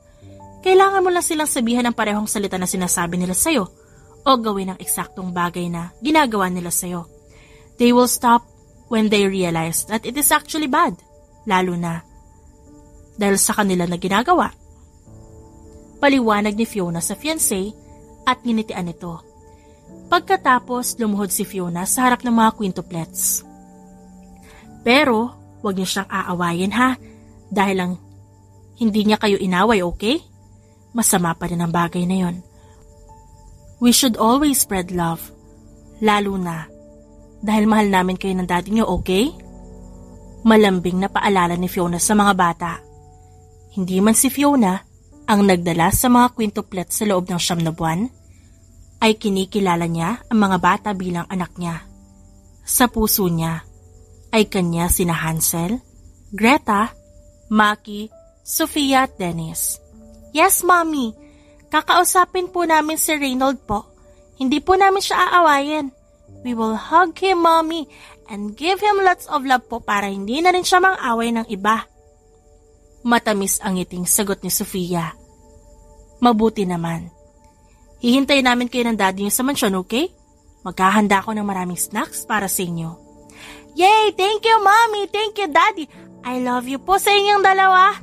kailangan mo lang silang sabihan ng parehong salita na sinasabi nila sa'yo o gawin ang eksaktong bagay na ginagawa nila sa'yo. They will stop when they realize that it is actually bad, lalo na dahil sa kanila na ginagawa. Paliwanag ni Fiona sa fiancé at nginitian ito. Pagkatapos, lumuhod si Fiona sa harap ng mga quintuplets. Pero, huwag niyo siyang aawayin ha. Dahil lang hindi niya kayo inaway, okay? Masama pa rin ang bagay na yon. We should always spread love. Lalo na dahil mahal namin kayo ng daddy niyo, okay? Malambing na paalala ni Fiona sa mga bata. Hindi man si Fiona ang nagdala sa mga quintuplet sa loob ng 9 na buwan, ay kinikilala niya ang mga bata bilang anak niya. Sa puso niya ay kanya sina Hansel, Greta, Maki, Sofia at Dennis. Yes, Mommy. Kakausapin po namin si Reynold po. Hindi po namin siya aawayin. We will hug him, Mommy, and give him lots of love po para hindi na rin siya mang-away ng iba. Matamis ang ngiting sagot ni Sofia. Mabuti naman. Hihintayin namin kayo ng daddy niyo sa mansyon, okay? Maghahanda ako ng maraming snacks para sa inyo. Yay! Thank you, Mommy! Thank you, Daddy! I love you po sa inyong dalawa!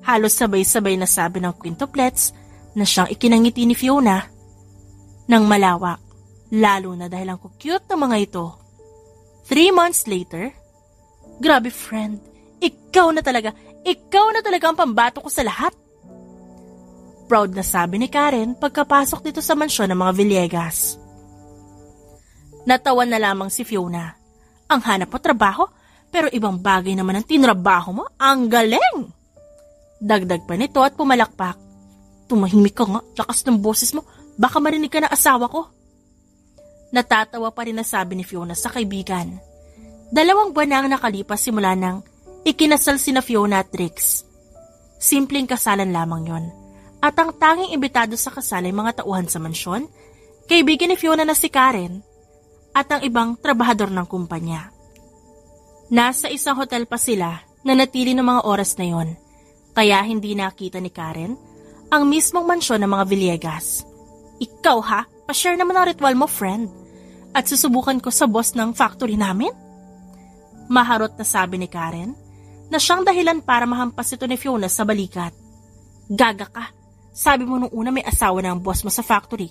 Halos sabay-sabay na sabi ng quintuplets na siyang ikinangiti ni Fiona ng malawak, lalo na dahil ang cute ng mga ito. 3 months later, grabe friend, ikaw na talaga ang pambato ko sa lahat. Proud na sabi ni Karen pagkapasok dito sa mansyon ng mga Villegas. Natawan na lamang si Fiona. Ang hanap mo trabaho, pero ibang bagay naman ang tinrabaho mo. Ang galing! Dagdag pa nito at pumalakpak. Tumahimik ka nga, lakas ng boses mo. Baka marinig ka na asawa ko. Natatawa pa rin na sabi ni Fiona sa kaibigan. 2 buwan na ang nakalipas simula nang ikinasal sina Fiona at Trix. Simpleng kasalan lamang yon. At ang tanging imbitado sa kasal ay mga tauhan sa mansyon, kaibigan ni Fiona na si Karen, at ang ibang trabahador ng kumpanya. Nasa isang hotel pa sila na natili ng mga oras na yon, kaya hindi nakita ni Karen ang mismong mansyon ng mga Villegas. Ikaw ha, pa-share naman ang ritual mo, friend, at susubukan ko sa boss ng factory namin? Maharot na sabi ni Karen na siyang dahilan para mahampas ito ni Fiona sa balikat. Gaga ka, sabi mo nung una may asawa na ang boss mo sa factory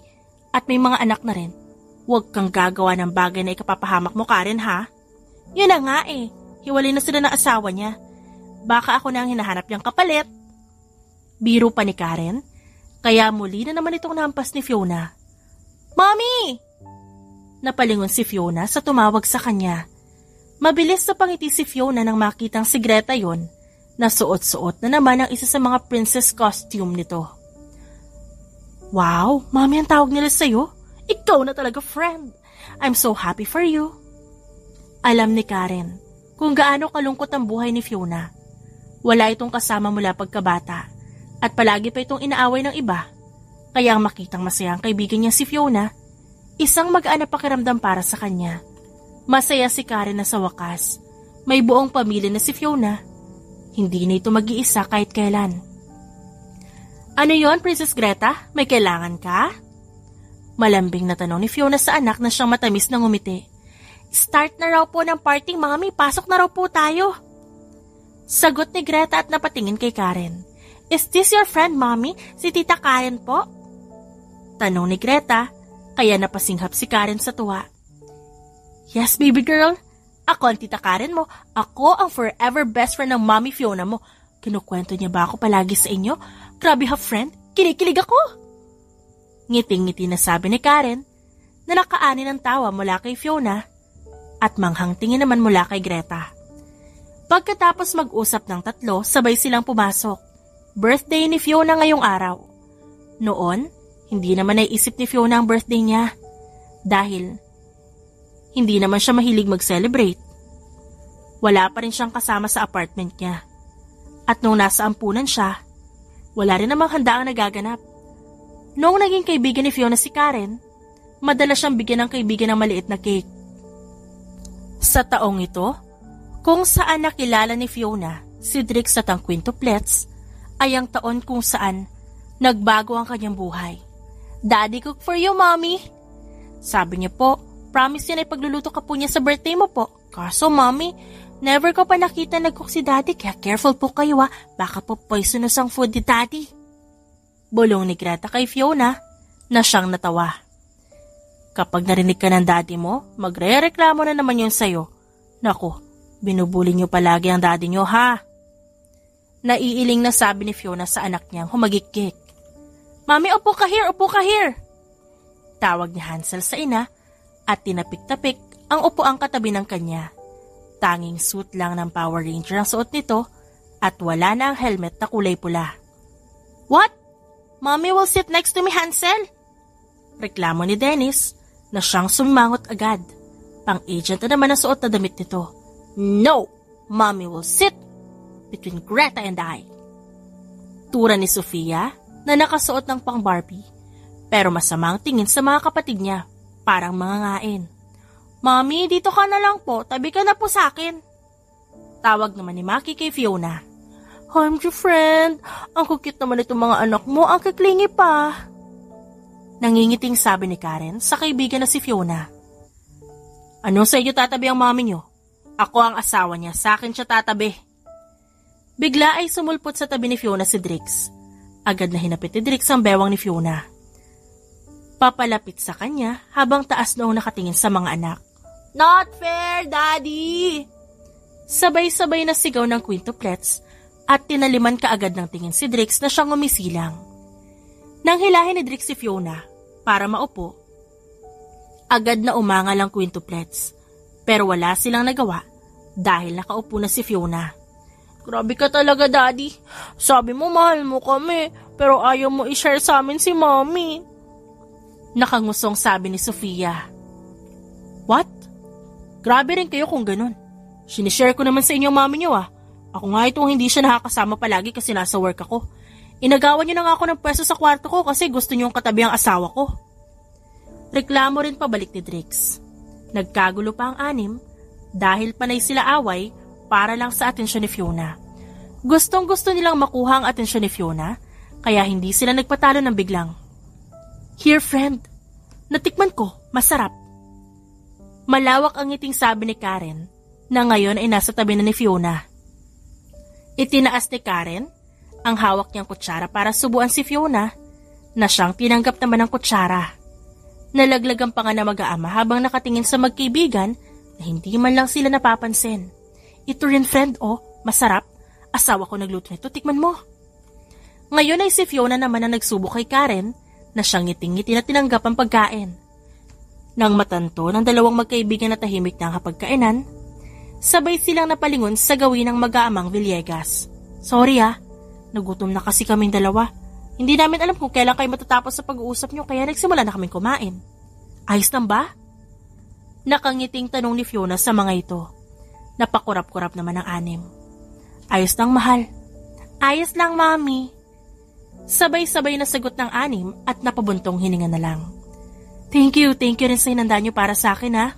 at may mga anak na rin. Huwag kang gagawa ng bagay na ikapapahamak mo, Karen, ha? Yun na nga eh, hiwalay na sila ng asawa niya. Baka ako na ang hinahanap niyang kapalit. Biro pa ni Karen, kaya muli na naman itong nahampas ni Fiona. Mommy! Napalingon si Fiona sa tumawag sa kanya. Mabilis na pangiti si Fiona nang makitang si Greta yon, na suot-suot na naman ang isa sa mga princess costume nito. Wow, Mommy, ang tawag nila sa'yo? Ikaw na talaga, friend. I'm so happy for you. Alam ni Karen kung gaano kalungkot ang buhay ni Fiona. Wala itong kasama mula pagkabata at palagi pa itong inaaway ng iba. Kaya ang makitang masaya ang kaibigan niya si Fiona, isang magaan na pakiramdam para sa kanya. Masaya si Karen na sa wakas may buong pamilya na si Fiona. Hindi na ito mag-iisa kahit kailan. Ano yon, Princess Greta? May kailangan ka? Malambing na tanong ni Fiona sa anak na siyang matamis na ngumiti. Start na raw po ng party, Mommy. Pasok na raw po tayo. Sagot ni Greta at napatingin kay Karen. Is this your friend, Mommy? Si Tita Karen po? Tanong ni Greta, kaya napasinghap si Karen sa tuwa. Yes, baby girl. Ako ang Tita Karen mo. Ako ang forever best friend ng Mommy Fiona mo. Kinukwento niya ba ako palagi sa inyo? Grabe ha, friend. Kinikilig ako. Ngiting-ngiti na sabi ni Karen na nakaani ng tawa mula kay Fiona at manghang tingin naman mula kay Greta. Pagkatapos mag-usap ng tatlo, sabay silang pumasok. Birthday ni Fiona ngayong araw. Noon, hindi naman naisip ni Fiona ang birthday niya dahil hindi naman siya mahilig mag-celebrate. Wala pa rin siyang kasama sa apartment niya. At nung nasa ampunan siya, wala rin namang handa ang nagaganap. Noong naging kaibigan ni Fiona si Karen, madalas siyang bigyan ng kaibigan ng maliit na cake. Sa taong ito, kung saan nakilala ni Fiona si Drix at ang quintuplets, ay ang taon kung saan nagbago ang kanyang buhay. Daddy cook for you, Mommy. Sabi niya po, promise yan ay pagluluto ka po niya sa birthday mo po. Kaso, Mommy, never ko pa nakita nag-cook si Daddy, kaya careful po kayo ha. Baka po poisonous ang food ni Daddy. Bulong ni Greta kay Fiona na siyang natawa. Kapag narinig ka ng daddy mo, magre-reklamo na naman yun sa'yo. Naku, binubuli niyo palagi ang daddy niyo ha. Naiiling na sabi ni Fiona sa anak niyang humagikik. Mami, upo ka here. Tawag ni Hansel sa ina at tinapik-tapik ang upuang katabi ng kanya. Tanging suit lang ng Power Ranger ang suot nito at wala na ang helmet na kulay pula. What? Mommy will sit next to me, Hansel? Reklamo ni Dennis na siyang sumangot agad. Pang-agent na naman ang suot na damit nito. No! Mommy will sit between Greta and I. Tura ni Sofia na nakasuot ng pang Barbie pero masamang tingin sa mga kapatid niya, parang mangangain. Mami, dito ka na lang po, tabi ka na po sa akin. Tawag naman ni Maki kay Fiona. OMG friend, ang kukit naman itong mga anak mo, ang kiklingi pa. Nangingiting sabi ni Karen sa kaibigan na si Fiona. Ano sa inyo tatabi ang mami niyo? Ako ang asawa niya, sa akin siya tatabi. Bigla ay sumulpot sa tabi ni Fiona si Drix. Agad na hinapit ni Drix ang bewang ni Fiona. Papalapit sa kanya habang taas noong nakatingin sa mga anak. Not fair, Daddy! Sabay-sabay na sigaw ng quintuplets at tinaliman kaagad ng tingin si Drix na siyang umisilang. Nang hilahin ni Drix si Fiona para maupo, agad na umangal ang quintuplets pero wala silang nagawa dahil nakaupo na si Fiona. Grabe ka talaga, Daddy. Sabi mo mahal mo kami pero ayaw mo i-share sa amin si Mommy. Nakangusong sabi ni Sofia. What? Grabe rin kayo kung ganun. Sinishare ko naman sa inyong mami niyo ah. Ako nga itong hindi siya nakakasama palagi kasi nasa work ako. Inagawan niyo na nga ako ng pwesto sa kwarto ko kasi gusto niyong katabi ang asawa ko. Reklamo rin pabalik ni Drix. Nagkagulo pa ang anim dahil panay sila away para lang sa atensyon ni Fiona. Gustong gusto nilang makuha ang atensyon ni Fiona kaya hindi sila nagpatalo ng biglang. Here friend, natikman ko, masarap. Malawak ang ngiting sabi ni Karen na ngayon ay nasa tabi na ni Fiona. Itinaas ni Karen ang hawak niyang kutsara para subuan si Fiona na siyang tinanggap naman ng kutsara. Nalaglagan pa nga na mag-aama habang nakatingin sa magkaibigan na hindi man lang sila napapansin. Ito rin friend masarap. Asawa ko nagluto nito, tikman mo. Ngayon ay si Fiona naman ang nagsubo kay Karen na siyang ngiting-ngiti na tinanggap ang pagkain. Nang matanto ng dalawang magkaibigan na tahimik na ang kapagkainan, sabay silang napalingon sa gawin ng mag-aamang Villegas. Sorry nagutom na kasi kaming dalawa. Hindi namin alam kung kailan kayo matatapos sa pag-uusap niyo kaya nagsimula na kaming kumain. Ayos lang ba? Nakangiting tanong ni Fiona sa mga ito. Napakurap-kurap naman ang anim. Ayos lang mahal. Ayos lang mami. Sabay-sabay na sagot ng anim at napabuntong hininga na lang. Thank you rin sa hinanda niyo para sa akin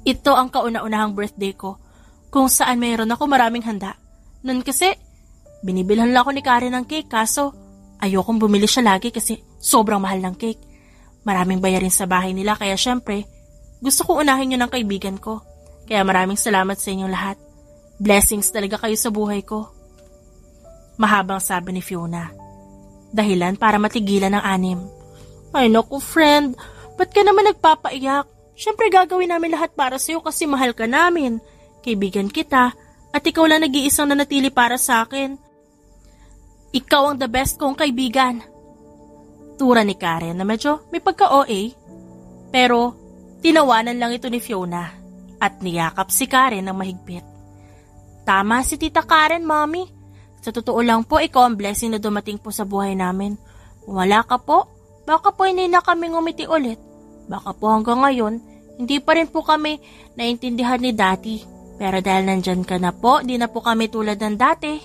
Ito ang kauna-unahang birthday ko kung saan mayroon ako maraming handa. Nun kasi, binibilhan lang ako ni Karen ng cake kaso ayokong bumili siya lagi kasi sobrang mahal ng cake. Maraming bayarin sa bahay nila kaya syempre, gusto ko unahin yun ng kaibigan ko. Kaya maraming salamat sa inyong lahat. Blessings talaga kayo sa buhay ko. Mahabang sabi ni Fiona. Dahilan para matigilan ng anim. Ay naku friend, ba't ka naman nagpapaiyak? Siyempre gagawin namin lahat para sa'yo kasi mahal ka namin. Kaibigan kita at ikaw lang nag-iisang nanatili para sa akin. Ikaw ang the best kong kaibigan. Tura ni Karen na medyo may pagka-OA. Pero tinawanan lang ito ni Fiona at niyakap si Karen ng mahigpit. Tama si Tita Karen, Mommy. Sa totoo lang po, ikaw ang blessing na dumating po sa buhay namin. Kung wala ka po, baka po hindi na kami ngumiti ulit. Baka po hanggang ngayon, hindi pa rin po kami naintindihan ni Daddy. Pero dahil nandyan ka na po, di na po kami tulad ng dati.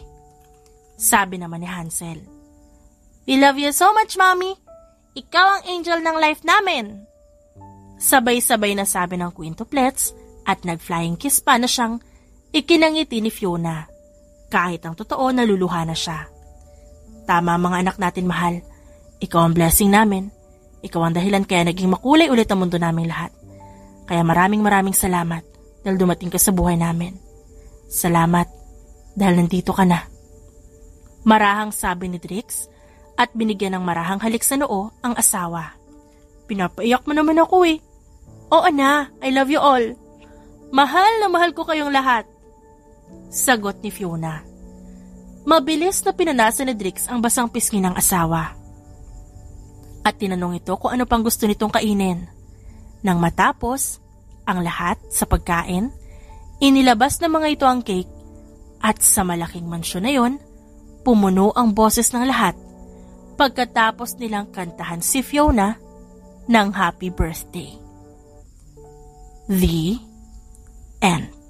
Sabi naman ni Hansel. We love you so much, Mommy. Ikaw ang angel ng life namin. Sabay-sabay na sabi ng quintuplets at nag-flying kiss pa na siyang ikinangiti ni Fiona. Kahit ang totoo, naluluha na siya. Tama mga anak natin mahal. Ikaw ang blessing namin. Ikaw ang dahilan kaya naging makulay ulit ang mundo naming lahat. Kaya maraming salamat dahil dumating ka sa buhay namin. Salamat dahil nandito ka na. Marahang sabi ni Drix at binigyan ng marahang halik sa noo ang asawa. Pinapaiyak mo naman ako Oo na, I love you all. Mahal na mahal ko kayong lahat. Sagot ni Fiona. Mabilis na pinanasa ni Drix ang basang pisngi ng asawa. At tinanong ito kung ano pang gusto nitong kainin. Nang matapos, ang lahat sa pagkain, inilabas ng mga ito ang cake at sa malaking mansyon na yon, pumuno ang boses ng lahat pagkatapos nilang kantahan si Fiona ng happy birthday. The end.